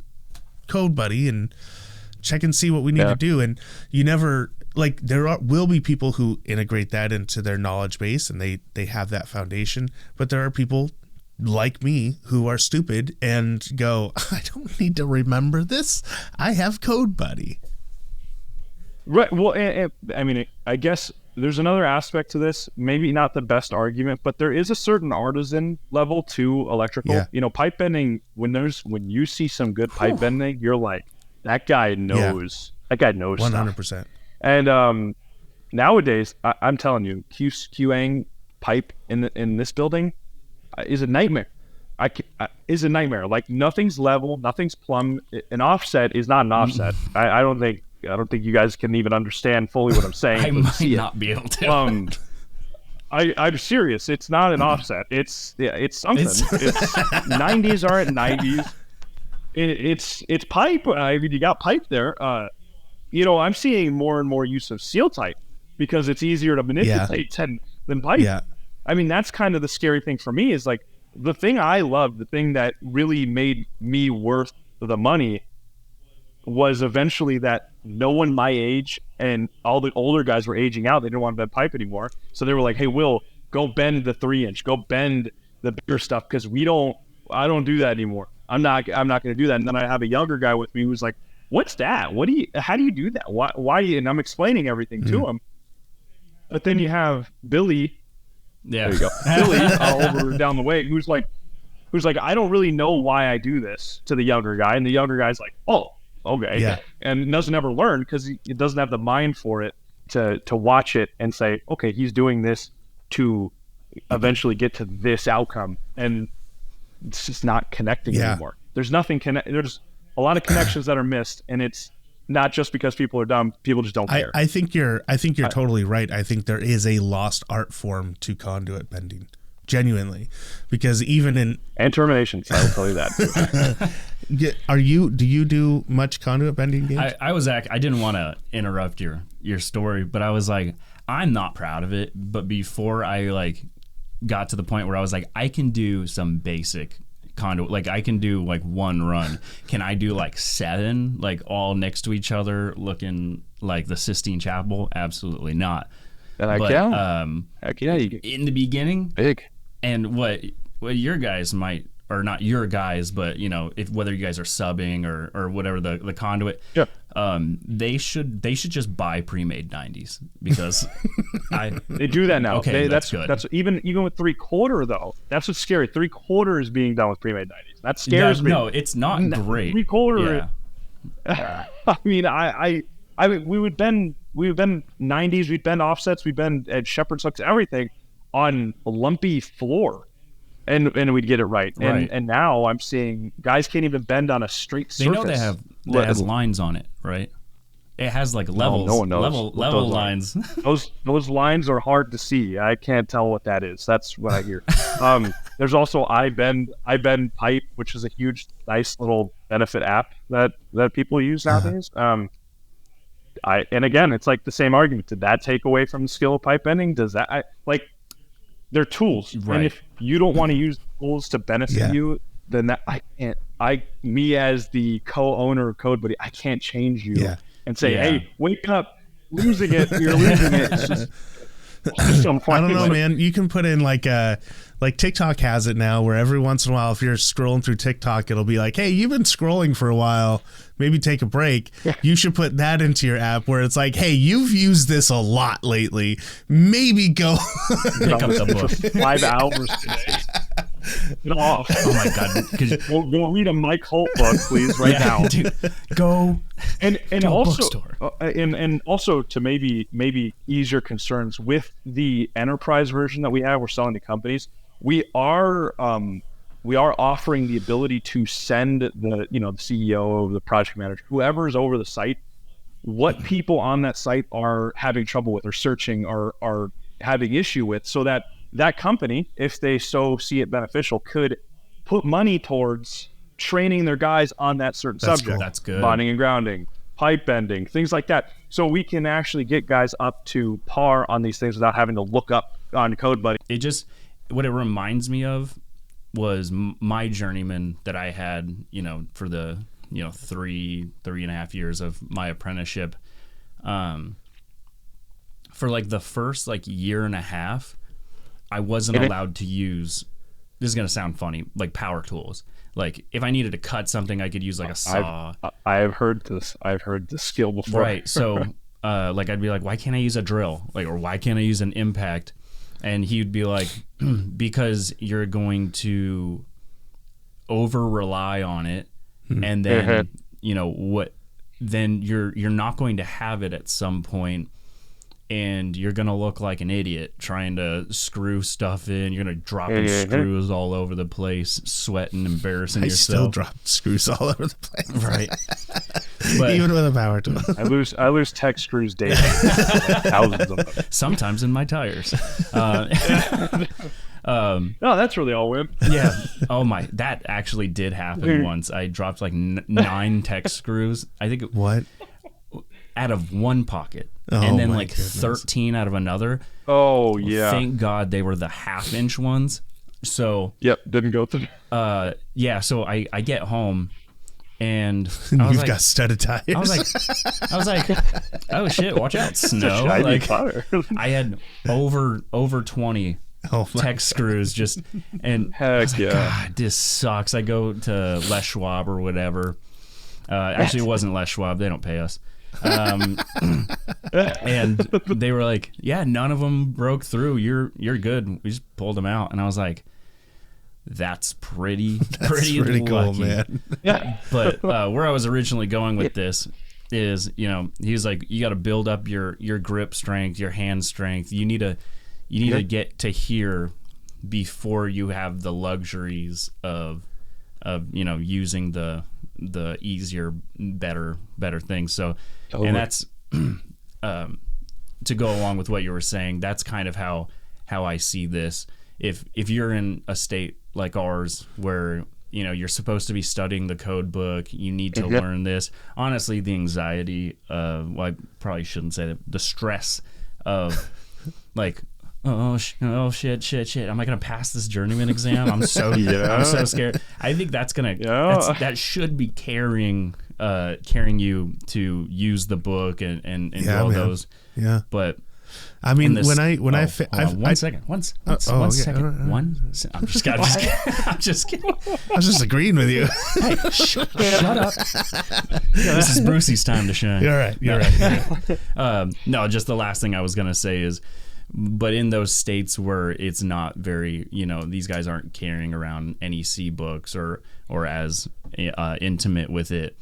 Code Buddy and check and see what we need to do. And you never, like, will be people who integrate that into their knowledge base, and they have that foundation. But there are people like me who are stupid and go, I don't need to remember this. I have Code Buddy. Right. Well, I mean, I guess there's another aspect to this, maybe not the best argument, but there is a certain artisan level to electrical. Pipe bending, when you see some good pipe bending, you're like, that guy knows. That guy knows 100%. Stuff. And nowadays, I'm telling you, QAing pipe in this building is a nightmare. Is a nightmare. Like, nothing's level, nothing's plumb. An offset is not an offset. I don't think you guys can even understand fully what I'm saying. I might not be able to. I'm serious. It's not an offset. It's something. It's 90s are at 90s. It's pipe. I mean, you got pipe there. I'm seeing more and more use of seal type, because it's easier to manipulate than pipe. Yeah. I mean, that's kind of the scary thing for me, is like, the thing I loved, the thing that really made me worth the money, was eventually that no one my age, and all the older guys were aging out. They didn't want to bend pipe anymore. So they were like, hey, Will, go bend the 3-inch, go bend the bigger stuff, because I don't do that anymore. I'm not going to do that. And then I have a younger guy with me who's like, what's that? How do you do that? Why? And I'm explaining everything to him. But then you have Billy. Yeah. There you go. Billy over down the way, who's like, I don't really know why I do this, to the younger guy. And the younger guy's like, oh, okay. Yeah. And doesn't ever learn, because he doesn't have the mind for it to watch it and say, okay, he's doing this to eventually get to this outcome. And it's just not connecting anymore. There's nothing there's a lot of connections that are missed, and it's not just because people are dumb. People just don't care. I think you're totally right. I think there is a lost art form to conduit bending, genuinely, because even in and terminations, I will tell you that too. Do you do much conduit bending, Gage? I didn't want to interrupt your story, but I was like, I'm not proud of it. But before I got to the point where I was like, I can do some basic conduit, like I can do one run. Can I do 7, all next to each other, looking like the Sistine Chapel? Absolutely not. And I can. Heck yeah, you can. In the beginning, big. And what your guys might, or not your guys, but if whether you guys are subbing or whatever the conduit, they should just buy pre-made 90s, because they do that now. Okay, that's good. That's even with 3/4 though. That's what's scary. 3/4 is being done with pre-made 90s. That scares me. No, it's not great. 3/4. Yeah. I mean, we would bend 90s. We'd bend offsets. We'd bend at shepherd's hooks. Everything on a lumpy floor. And we'd get it right. And now I'm seeing guys can't even bend on a straight surface. They know that has lines on it, right? It has levels. No one knows. Level lines. Those lines are hard to see. I can't tell what that is. That's what I hear. There's also iBend Pipe, which is a huge, nice little benefit app that people use nowadays. And again, it's like the same argument. Did that take away from the skill of pipe bending? Does that they're tools, right. And if you don't want to use tools to benefit you, then that me as the co-owner of Code Buddy, I can't change you and say, hey, wake up, losing it, you're losing it. It's just, I don't know, man. You can put in like TikTok has it now, where every once in a while, if you're scrolling through TikTok, it'll be like, hey, you've been scrolling for a while, maybe take a break. You should put that into your app where it's like, hey, you've used this a lot lately, maybe go pick up the book. 5 hours today. Get off. Oh my God. Go read a Mike Holt book, please, right now. Dude, go and to also a bookstore. And also to maybe ease your concerns with the enterprise version that we're selling to companies. We are offering the ability to send the CEO, the project manager, whoever is over the site, what people on that site are having trouble with or searching or are having issue with, so that company, if they so see it beneficial, could put money towards training their guys on that certain subject. Cool. That's good. Bonding and grounding, pipe bending, things like that. So we can actually get guys up to par on these things without having to look up on Code Buddy. What it reminds me of was my journeyman that I had, for the, 3.5 years of my apprenticeship. For like the first year and a half, I wasn't allowed to use, this is going to sound funny, like power tools. Like if I needed to cut something, I could use like a saw. I've heard this. I've heard this skill before. Right. So I'd be like, why can't I use a drill? Or why can't I use an impact? And he'd be like, because you're going to over rely on it. And then, then you're not going to have it at some point. And you're going to look like an idiot trying to screw stuff in. You're going to drop screws all over the place, sweating, embarrassing yourself. I still drop screws all over the place. Right. But even with a power tool. I lose tech screws daily. Thousands of them. Sometimes in my tires. No, that's really all wimp. Yeah. Oh my, that actually did happen once. I dropped like 9 tech screws. I think. What? Out of one pocket, and then like goodness. 13 out of another. Oh yeah! Thank God they were the 1/2-inch ones. So didn't go through. So I get home, and you've got studded tires. I was like, oh shit! Watch out, snow! Like I had over 20 tech screws just, and heck yeah! God, this sucks. I go to Les Schwab or whatever. Actually, it wasn't Les Schwab. They don't pay us. And they were like, yeah, none of them broke through. You're good. We just pulled them out. And I was like, that's pretty cool, man. Yeah. But where I was originally going with this is, he was like, you got to build up your grip strength, your hand strength. You need to get to here before you have the luxuries of using the easier, better things. So, totally. And that's to go along with what you were saying. That's kind of how I see this. If you're in a state like ours where you're supposed to be studying the code book, you need to learn this. Honestly, the anxiety, I probably shouldn't say that. The stress of like, oh shit! Am I gonna pass this journeyman exam? I'm so I'm so scared. I think that's that should be carrying you to use the book and do all those. Yeah. But I mean, I'm just kidding. I was just agreeing with you. Hey, shut up. This is Brucey's time to shine. You're right. No, just the last thing I was gonna say is, but in those states where it's not very, these guys aren't carrying around NEC books or as intimate with it,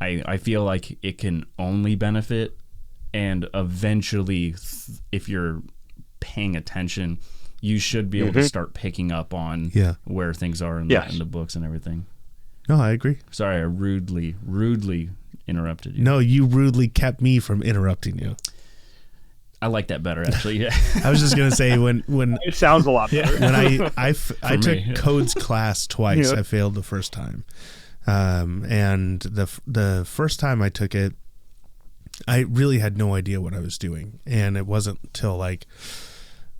I feel like it can only benefit. And eventually, if you're paying attention, you should be able to start picking up on where things are in the books and everything. No, I agree. Sorry, I rudely interrupted you. No, you rudely kept me from interrupting you. I like that better, actually. Yeah. I was just gonna say when it sounds a lot better. When I took codes class twice. I failed the first time, and the first time I took it, I really had no idea what I was doing, and it wasn't until like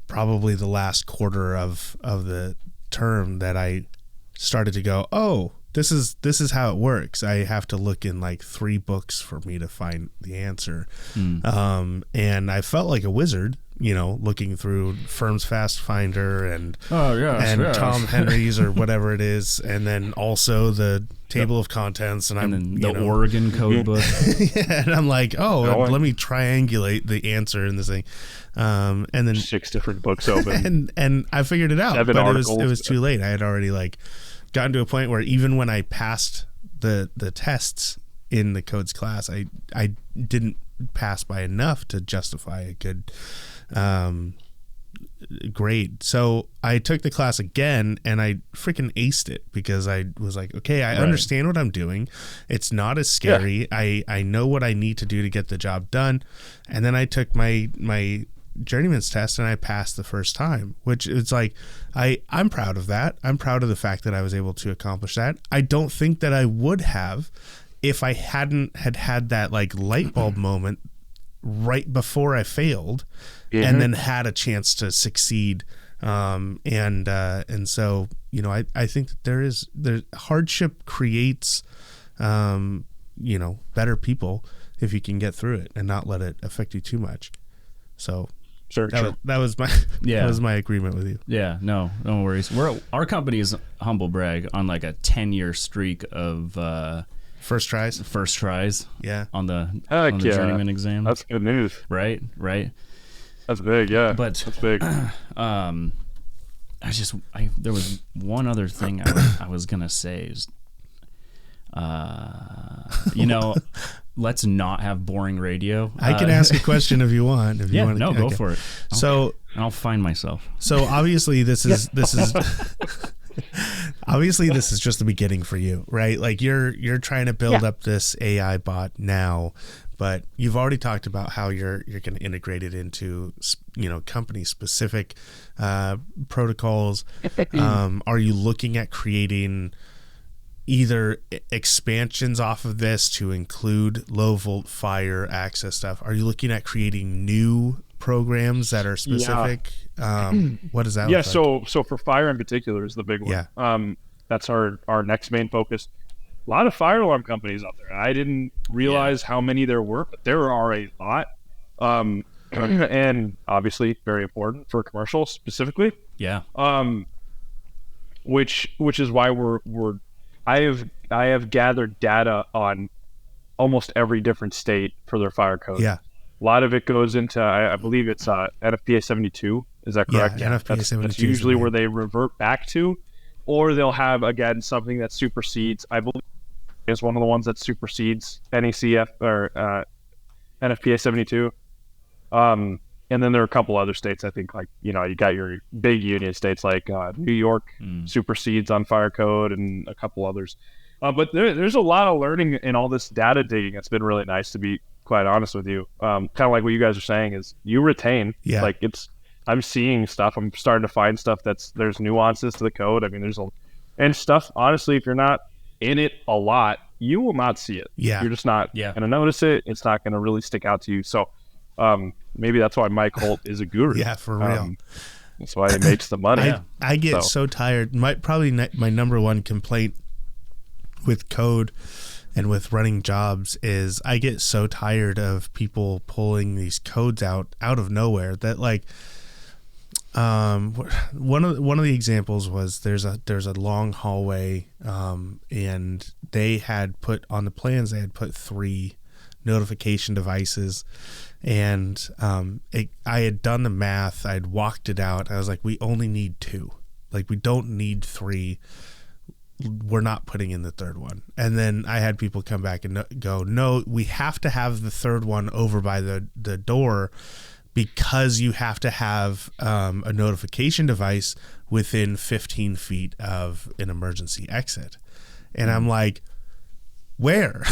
probably the last quarter of the term that I started to go, oh, this is how it works. I have to look in like 3 books for me to find the answer. And I felt like a wizard, looking through Firm's Fast Finder and Tom Henry's or whatever it is, and then also the table of contents, and then the Oregon code book. Yeah, and I'm like, let me triangulate the answer in this thing, and then 6 different books open, and I figured it out, 7 but articles. it was too late. I had already gotten to a point where even when I passed the tests in the codes class, I didn't pass by enough to justify a good grade. So I took the class again, and I freaking aced it because I was like, okay, I understand what I'm doing. It's not as scary. Yeah. I know what I need to do to get the job done. And then I took my journeyman's test, and I passed the first time, which it's like, I'm proud of that. I'm proud of the fact that I was able to accomplish that. I don't think that I would have if I hadn't had that light bulb moment right before I failed, and then had a chance to succeed. And so, I think that the hardship creates, better people if you can get through it and not let it affect you too much. So that was my agreement with you. Yeah, no worries. Our company is, humble brag, on like a 10-year streak of first tries. Yeah. On the journeyman exam. That's good news. Right. That's big, yeah. But that's big. There was one other thing I was gonna say is, let's not have boring radio. I can ask a question if you want. Go for it. So I'll find myself. So obviously this is obviously this is just the beginning for you, right? Like you're trying to build up this AI bot now, but you've already talked about how you're going to integrate it into company specific protocols. Are you looking at creating either expansions off of this to include low volt fire access stuff? Are you looking at creating new programs that are specific? What does that look like? So for fire in particular is the big one. That's our next main focus. A lot of fire alarm companies out there. I didn't realize how many there were, but there are a lot. And obviously very important for commercial specifically. Yeah. Which is why I have gathered data on almost every different state for their fire code. Yeah. A lot of it goes into, I believe it's NFPA 72. Is that correct? Yeah, NFPA 72. That's usually where they revert back to, or they'll have, again, something that supersedes. I believe it's one of the ones that supersedes NECF or NFPA 72. And then there are a couple other states, I think, you got your big union states like New York supersedes on fire code, and a couple others. But there's a lot of learning in all this data digging. It's been really nice, to be quite honest with you. Kind of like what you guys are saying is you retain. Yeah. I'm seeing stuff. I'm starting to find stuff there's nuances to the code. I mean, and stuff, honestly, if you're not in it a lot, you will not see it. Yeah. You're just not going to notice it. It's not going to really stick out to you. So maybe that's why Mike Holt is a guru. Yeah, for real. That's why he makes the money. I get so tired. My number one complaint with code and with running jobs is I get so tired of people pulling these codes out of nowhere that one of the examples was there's a long hallway, and they had put on the plans, they had put 3 notification devices, and I had done the math, I'd walked it out, I was like, we only need 2, we don't need 3, we're not putting in the 3rd one. And then I had people come back and go, no, we have to have the 3rd one over by the door, because you have to have a notification device within 15 feet of an emergency exit. And I'm like, Where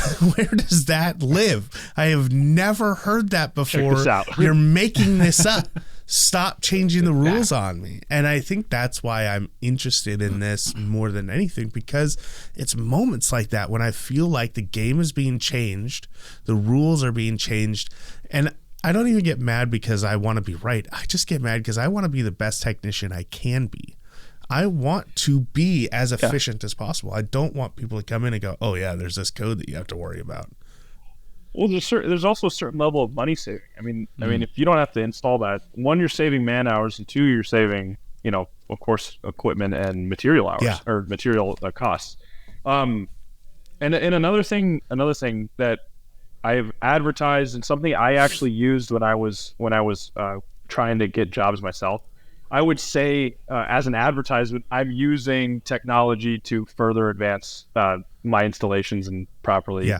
does that live? I have never heard that before. Check this out. You're making this up. Stop changing the rules on me. And I think that's why I'm interested in this more than anything, because it's moments like that when I feel like the game is being changed, the rules are being changed, and I don't even get mad because I want to be right. I just get mad because I want to be the best technician I can be. I want to be as efficient as possible. I don't want people to come in and go, oh yeah, there's this code that you have to worry about. Well, there's also a certain level of money saving. I mean, if you don't have to install that, one, you're saving man hours, and two, you're saving, of course, equipment and material hours or material costs. And another thing that I've advertised, and something I actually used when I was trying to get jobs myself, I would say as an advertisement, I'm using technology to further advance my installations and properly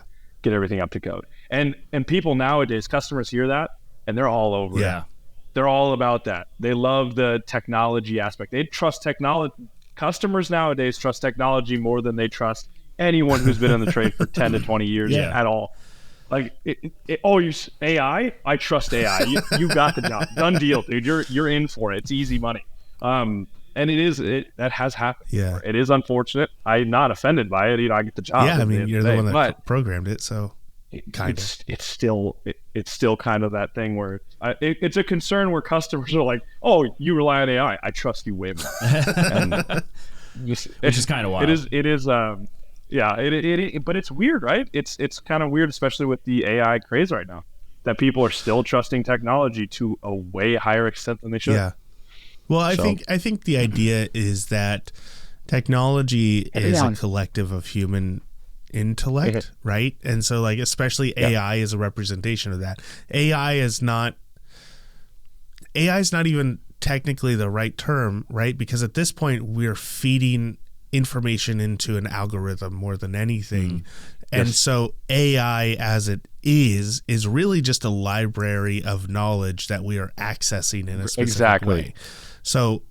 get everything up to code. And people nowadays, customers hear that and they're all over it. They're all about that. They love the technology aspect. They trust technology. Customers nowadays trust technology more than they trust anyone who's been in the trade for 10 to 20 years at all. Like, you AI? I trust AI. You got the job. Done deal, dude. You're in for it. It's easy money. And that has happened. Yeah. It is unfortunate. I'm not offended by it. I get the job. Yeah, I mean, you're the one that programmed it, so it's still kind of that thing where it's a concern where customers are like, oh, you rely on AI. I trust you way more. Which is kind of wild. It is. But it's weird, right? It's kind of weird, especially with the AI craze right now, that people are still trusting technology to a way higher extent than they should. Yeah. Well, I think the idea is that technology is a collective of human intellect, right? And so, like, especially AI is a representation of that. AI is not even technically the right term, right? Because at this point, we're feeding information into an algorithm more than anything. And so AI as it is really just a library of knowledge that we are accessing in a specific way. So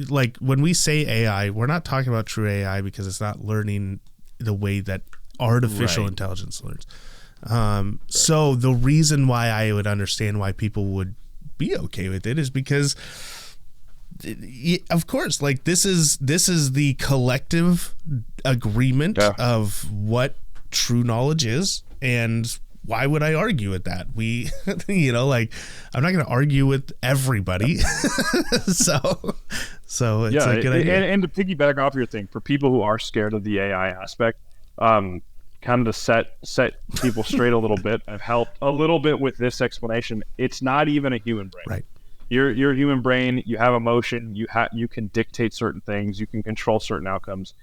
like when we say AI, we're not talking about true AI because it's not learning the way that artificial intelligence learns. So the reason why I would understand why people would be okay with it is because, of course, like this is the collective agreement of what true knowledge is, and why would I argue with that? We, like, I'm not going to argue with everybody. so it's a good idea. And to piggyback off your thing, for people who are scared of the AI aspect, kind of to set people straight a little bit, I've helped a little bit with this explanation. It's not even a human brain. Right. You're a human brain. You have emotion. You can dictate certain things. You can control certain outcomes.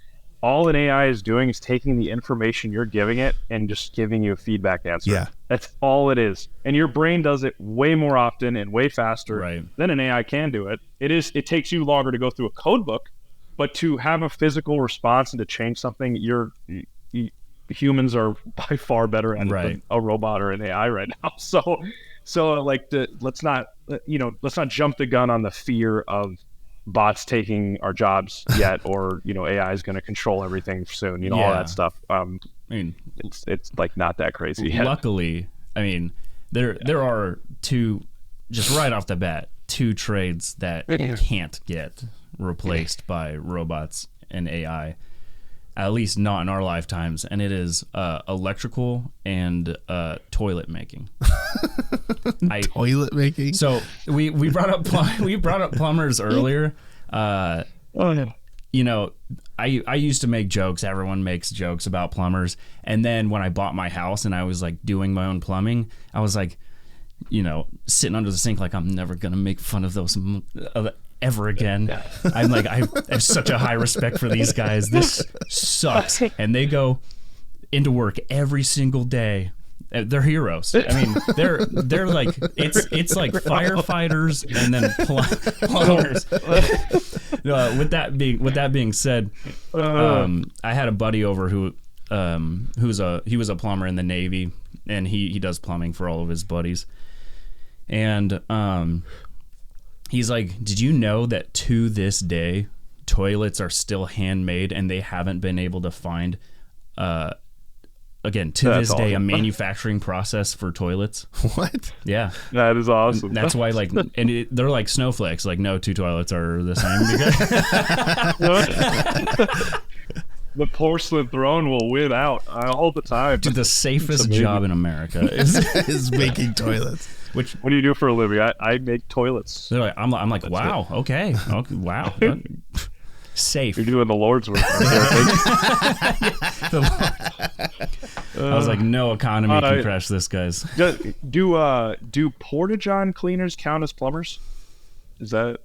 All an AI is doing is taking the information you're giving it and just giving you a feedback answer. Yeah. That's all it is. And your brain does it way more often and way faster than an AI can do it. It takes you longer to go through a code book, but to have a physical response and to change something, humans are by far better at it than a robot or an AI right now. So like let's not jump the gun on the fear of bots taking our jobs yet, or AI is going to control everything soon, all that stuff. I mean, it's like not that crazy yet. Luckily, I mean, there are just right off the bat, two trades that can't get replaced by robots and AI, at least not in our lifetimes, and it is electrical and toilet making. Toilet making. So we brought up plumbers earlier. I used to make jokes. Everyone makes jokes about plumbers, and then when I bought my house and I was like doing my own plumbing, I was like, sitting under the sink, like, I'm never gonna make fun of those ever again. I'm like, I have such a high respect for these guys. This sucks. And they go into work every single day. They're heroes. I mean, they're like, it's like firefighters and then plumbers. With that being said, I had a buddy over who was a plumber in the Navy, and he does plumbing for all of his buddies. And he's like, did you know that to this day, toilets are still handmade and they haven't been able to find again, to this day, a manufacturing process for toilets. What? Yeah. That is awesome. And that's why, like, they're like snowflakes. Like, no two toilets are the same. The porcelain throne will win out all the time. Dude, the safest job in America is making toilets. What do you do for a living? I make toilets. Like, I'm like, wow, okay, wow. Safe. You're doing the Lord's work. I was like, no economy can crash this, guys. Do Porta-John cleaners count as plumbers? Is that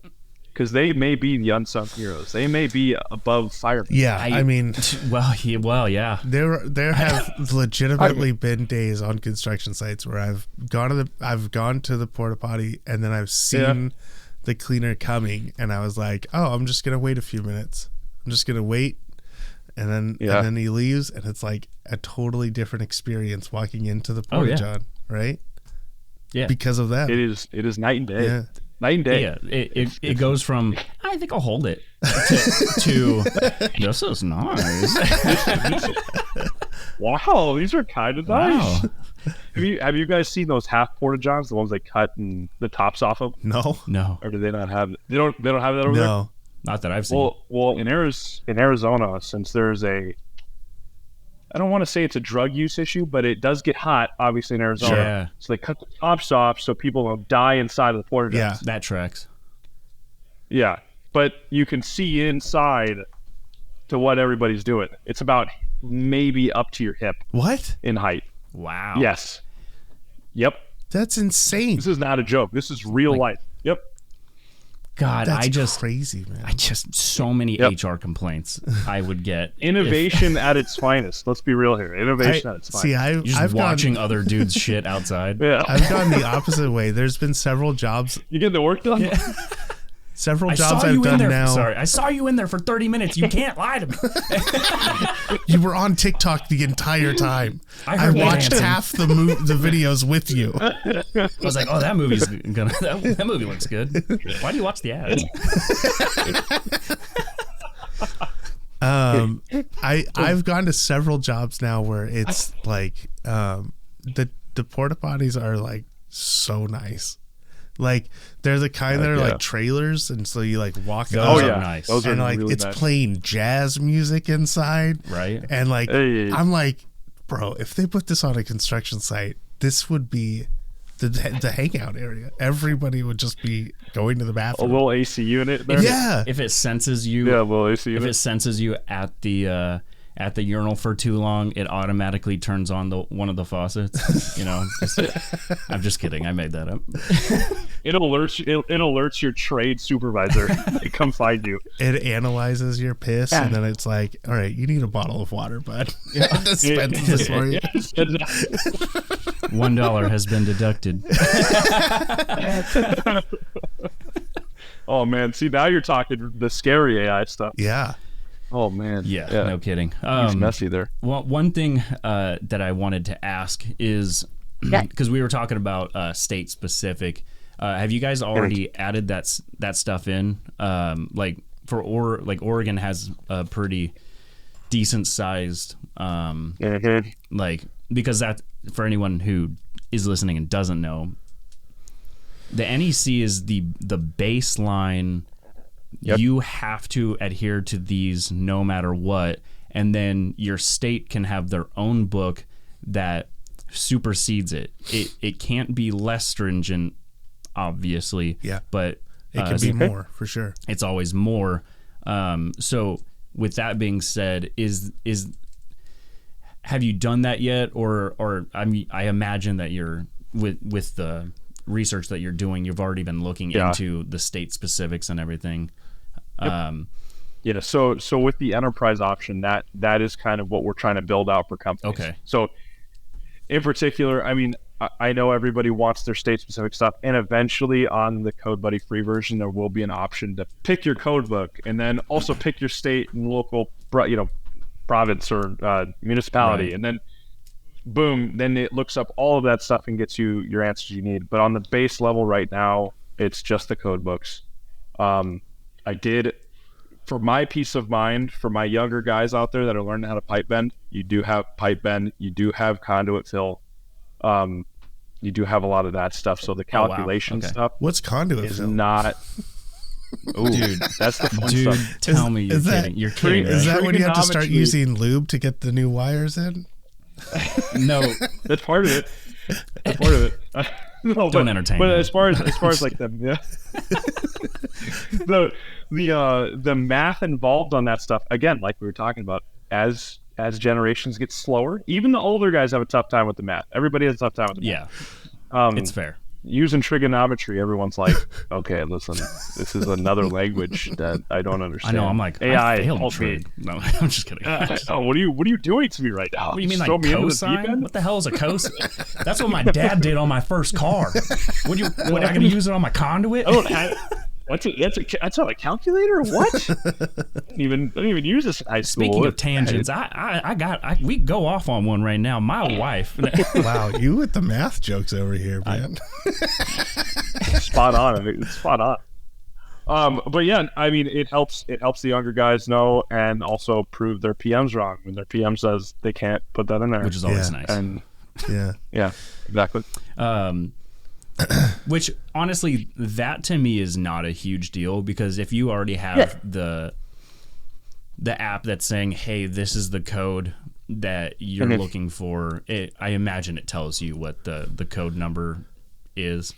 because they may be the unsung heroes? They may be above firemen. Yeah, I mean, yeah. There have legitimately been days on construction sites where I've gone to the porta potty and then I've seen the cleaner coming, and I was like, oh, I'm just gonna wait a few minutes. I'm just gonna wait, and then he leaves, and it's like a totally different experience walking into the Porta-John, right? Yeah, because of that. It is night and day. Yeah. Night and day. Yeah, it goes from I think I'll hold it to this is nice. Wow, these are kind of nice. Wow. Have you guys seen those half Porta-Johns, the ones they cut and the tops off of? No. Or do they not have? They don't have that over there. No, not that I've seen. Well, in Arizona, since there's I don't want to say it's a drug use issue, but it does get hot, obviously, in Arizona. Yeah. So they cut the tops off so people don't die inside of the Porta-Johns. Yeah, that tracks. Yeah, but you can see inside to what everybody's doing. It's about maybe up to your hip. What? In height. Wow. Yes. Yep. That's insane. This is not a joke. This is real life. Yep. God, that's crazy, man. So many HR complaints I would get. Innovation at its finest. Let's be real here. Innovation at its finest. See, I've watching other dudes shit outside. Yeah. I've gone the opposite way. There's been several jobs. You get the work done? Yeah. Several jobs I've done now. Sorry, I saw you in there for 30 minutes. You can't lie to me. You were on TikTok the entire time. I watched half the videos with you. I was like, oh, that movie looks good. Why do you watch the ads? I've gone to several jobs now where it's like the porta potties are like so nice. Like they're the kind that are like trailers, and so you like walk up. Those are nice. Those are and like really it's nice. playing jazz music inside, right? And like I'm like, bro, if they put this on a construction site, this would be the hangout area. Everybody would just be going to the bathroom. A little AC unit there. If it senses you, a little AC unit. If it senses you at the urinal for too long, it automatically turns on one of the faucets. You know, I'm just kidding. I made that up. It alerts your trade supervisor. They come find you. It analyzes your piss, and then it's like, all right, you need a bottle of water, bud. Dispenses this for you. $1 has been deducted. Oh man, see now you're talking the scary AI stuff. Yeah. Oh man. Yeah. No kidding. It's messy there. Well, one thing that I wanted to ask is because we were talking about state specific. Have you guys already added that stuff in? Like Oregon has a pretty decent sized like, because that, for anyone who is listening and doesn't know, the NEC is the baseline. Yep. You have to adhere to these no matter what, and then your state can have their own book that supersedes it. It can't be less stringent, obviously. Yeah, but it can be more for sure. It's always more. So with that being said, have you done that yet, or I imagine that you're with the research that you're doing, you've already been looking into the state specifics and everything. Yep. So with the enterprise option, that is kind of what we're trying to build out for companies. Okay. So in particular, I mean, I know everybody wants their state specific stuff, and eventually on the CodeBuddy free version, there will be an option to pick your code book and then also pick your state and local, province or municipality, right. And then boom, then it looks up all of that stuff and gets you your answers you need. But on the base level right now, it's just the code books. I did for my peace of mind, for my younger guys out there that are learning how to pipe bend, you do have pipe bend, you do have conduit fill, you do have a lot of that stuff. So the calculation stuff. What's conduit fill? Not. Ooh, dude, that's the fun stuff. Tell me you're kidding. You're kidding. Is that when you have to start using lube to get the new wires in? No, that's part of it. That's part of it. No, don't entertain. But as far as like them, yeah. the math involved on that stuff, again, like we were talking about, as generations get slower, even the older guys have a tough time with the math. Everybody has a tough time with the math. Yeah, it's fair. Using trigonometry, everyone's like, okay, listen, this is another language that I don't understand. I know. I'm like, AI, help me. No, I'm just kidding. Oh, what are you doing to me right now? What do you mean, like cosine? What the hell is a cosine? That's what my dad did on my first car. What I gonna use it on my conduit? That's not a calculator or what? I don't even use this in high school. Speaking of tangents, we go off on one right now. My wife. Wow, you with the math jokes over here, man. Spot on. It's spot on. But yeah, I mean, it helps the younger guys know and also prove their PM's wrong when their PM says they can't put that in there, which is always nice. And yeah, exactly. Which honestly, that to me is not a huge deal, because if you already have the app that's saying, hey, this is the code that you're looking for, I imagine it tells you what the code number is.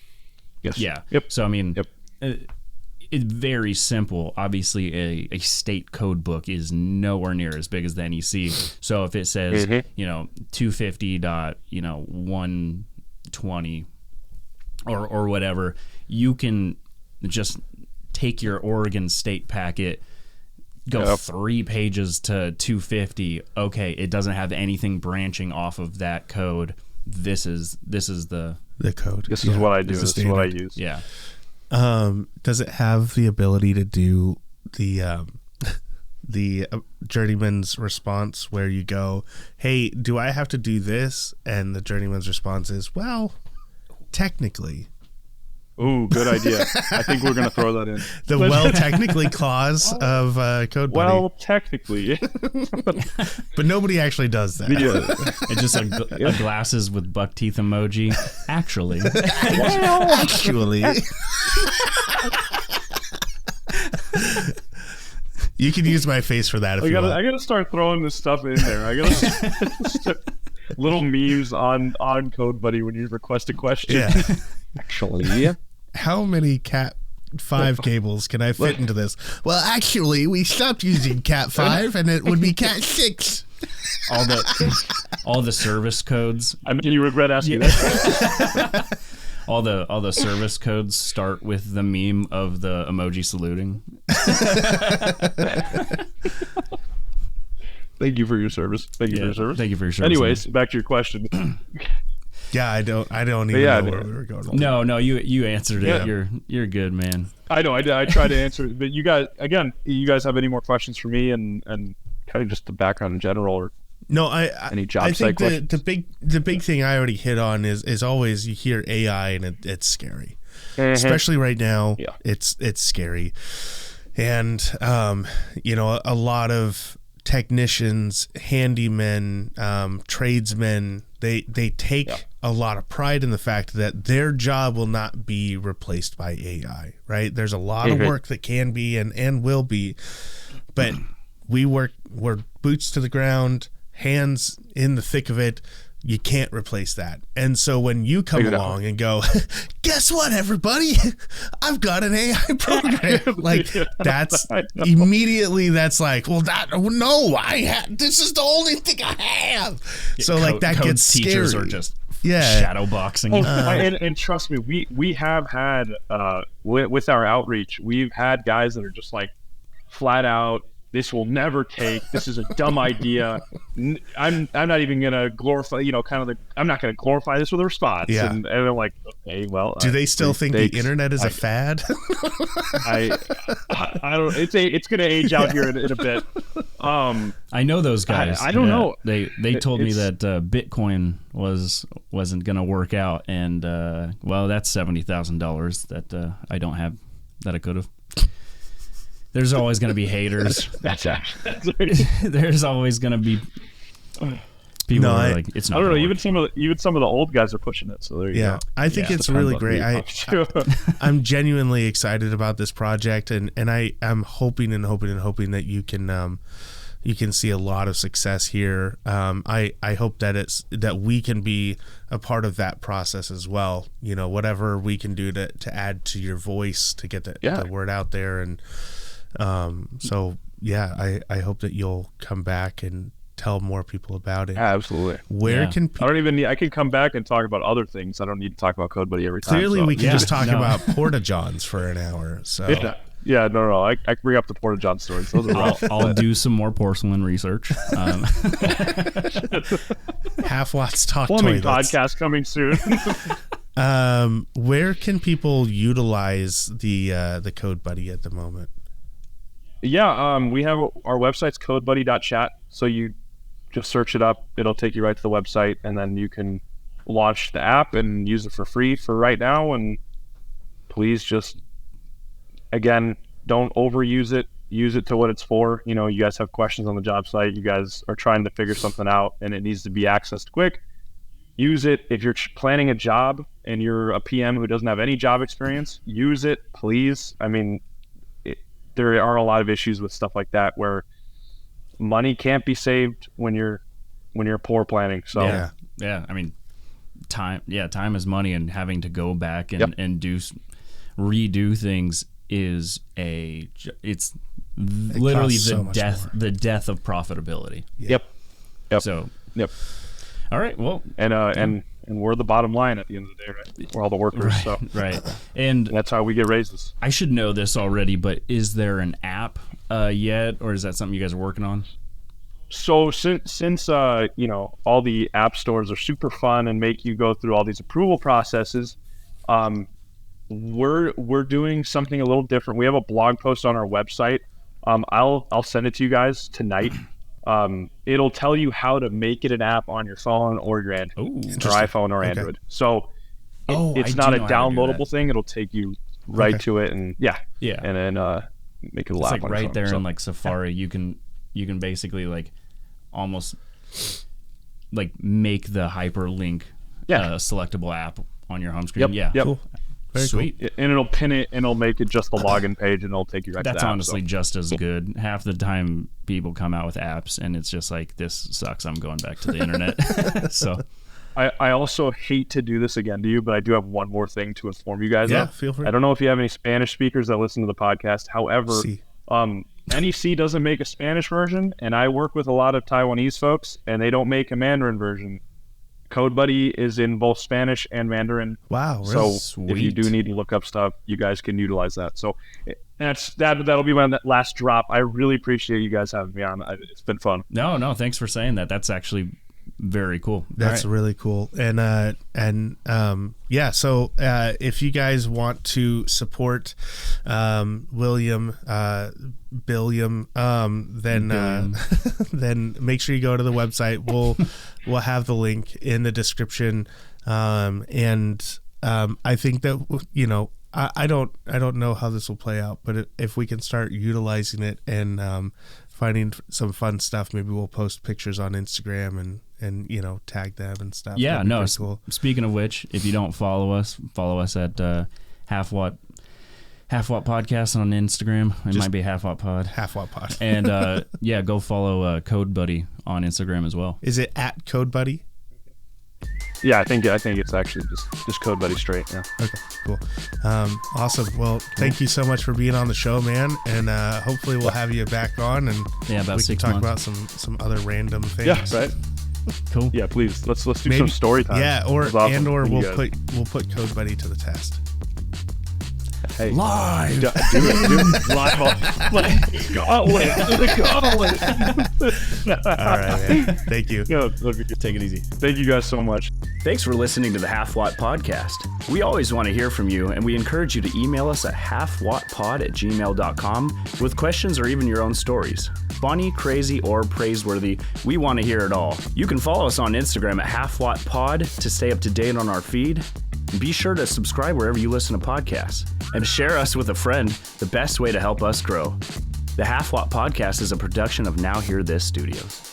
Yes. Yeah. Yep. So I mean, it's very simple. Obviously, a state code book is nowhere near as big as the NEC. So if it says 250.120 or whatever, you can just take your Oregon state packet, go 3 pages to 250. Okay, it doesn't have anything branching off of that code. This is the code. This is what I do. This is what I use. Yeah. Does it have the ability to do the journeyman's response where you go, hey, do I have to do this? And the journeyman's response is, well, technically. Ooh, good idea. I think we're going to throw that in. The technically clause of CodeBuddy. Well, technically. But nobody actually does that. Yeah. It's just a glasses with buck teeth emoji. Actually. Well, actually. You can use my face for that if you want. I gotta start throwing this stuff in there. I gotta little memes on CodeBuddy when you request a question. Yeah. Actually, how many Cat 5 cables can I fit into this? Well, actually, we stopped using Cat 5, and it would be Cat 6. All the service codes. I mean, you regret asking that. All the service codes start with the meme of the emoji saluting. Thank you for your service. Thank you for your service. Thank you for your service. Anyways, back to your question. Yeah, I don't even know where we were going. No, you answered it. You're good, man. I know. I tried to answer it, but you guys have any more questions for me and kind of just the background in general, or any job site questions? the big thing I already hit on is always you hear AI and it's scary, especially right now. Yeah. It's scary, and a lot of technicians, handymen, tradesmen, they take a lot of pride in the fact that their job will not be replaced by AI, right? There's a lot of work that can be and will be, but we're boots to the ground, hands in the thick of it. You can't replace that. And so when you come along and go, guess what, everybody? I've got an AI program. That's immediately that's like, well, this is the only thing I have. So that gets scary. Teachers are just shadow boxing. And trust me, we have had with our outreach, we've had guys that are just like flat out, this will never take. This is a dumb idea. I'm not even gonna glorify. I'm not gonna glorify this with a response. Yeah. And I'm like, okay, well. Do they still think the internet is a fad? I don't. It's gonna age out here in a bit. I know those guys. I don't know. They told me that Bitcoin wasn't gonna work out, and that's $70,000 that I don't have that I could have. There's always going to be haters. That's There's always going to be people who are like, it's not. I don't know. work. Even some of the old guys are pushing it. So there you go. I think it's really great. I'm genuinely excited about this project, and I'm hoping that you can see a lot of success here. I hope that we can be a part of that process as well. You know, whatever we can do to add to your voice to get the word out there. And I hope that you'll come back and tell more people about it. Yeah, absolutely. I can come back and talk about other things. I don't need to talk about CodeBuddy every time. Clearly, we can just talk about Porta-Johns for an hour. So. Yeah, no. I can bring up the Porta-John stories. Those are rough. I'll do some more porcelain research. Half-Watts Talk Plumbing Toilets. podcast coming soon. Where can people utilize the CodeBuddy at the moment? Yeah, we have our website's codebuddy.chat. So you just search it up. It'll take you right to the website, and then you can launch the app and use it for free for right now. And please just, again, don't overuse it. Use it to what it's for. You know, you guys have questions on the job site. You guys are trying to figure something out, and it needs to be accessed quick. Use it. If you're planning a job and you're a PM who doesn't have any job experience, use it, please. I mean, there are a lot of issues with stuff like that where money can't be saved when you're poor planning. So yeah. I mean, time is money, and having to go back and redo things is it's literally the death of profitability. Yep. So all right, well, and we're the bottom line at the end of the day, right? We're all the workers, right. And that's how we get raises. I should know this already, but is there an app yet, or is that something you guys are working on? So since all the app stores are super fun and make you go through all these approval processes, we're doing something a little different. We have a blog post on our website. I'll send it to you guys tonight. It'll tell you how to make it an app on your phone or your iPhone or Android. So it's not a downloadable thing. It'll take you right to it, and and then make it a lot. It's like right there in like Safari. You can basically like almost like make the hyperlink selectable app on your home screen. Yep. Cool. Very sweet. Cool. And it'll pin it, and it'll make it just the login page, and it'll take you right to that. That's honestly just as good. Half the time people come out with apps, and it's just like, this sucks. I'm going back to the internet. So I also hate to do this again to you, but I do have one more thing to inform you guys of. Feel free. I don't know if you have any Spanish speakers that listen to the podcast. However, NEC doesn't make a Spanish version, and I work with a lot of Taiwanese folks, and they don't make a Mandarin version. CodeBuddy is in both Spanish and Mandarin. Wow, really? So Sweet. If you do need to look up stuff, you guys can utilize that. So that'll be my last drop. I really appreciate you guys having me on. It's been fun. No, thanks for saying that. That's actually very cool. That's really cool. And so if you guys want to support William, then make sure you go to the website. We'll have the link in the description. I think that, you know, I don't know how this will play out, but if we can start utilizing it and finding some fun stuff, maybe we'll post pictures on Instagram and you know, tag them and stuff. Yeah, no. Cool. Speaking of which, if you don't follow us at Halfwatt Podcast on Instagram. It might be Halfwatt Pod. Halfwatt Pod. And go follow CodeBuddy on Instagram as well. Is it at CodeBuddy? Yeah, I think it's actually just CodeBuddy straight. Yeah. Okay, cool. Awesome. Well, thank you so much for being on the show, man. And hopefully we'll have you back on, and about we can talk about some other random things. Yeah, right. Cool. Yeah, please. Let's do some story time. Yeah, or awesome. we'll put CodeBuddy to the test. Hey, live. Do it. Live on. Gauntlet. All right, man. Thank you. Take it easy. Thank you guys so much. Thanks for listening to the Halfwatt Podcast. We always want to hear from you, and we encourage you to email us at halfwattpod@gmail.com with questions or even your own stories. Funny, crazy, or praiseworthy, we want to hear it all. You can follow us on Instagram at halfwattpod to stay up to date on our feed. Be sure to subscribe wherever you listen to podcasts, and share us with a friend, the best way to help us grow. The Half Watt Podcast is a production of Now Hear This Studios.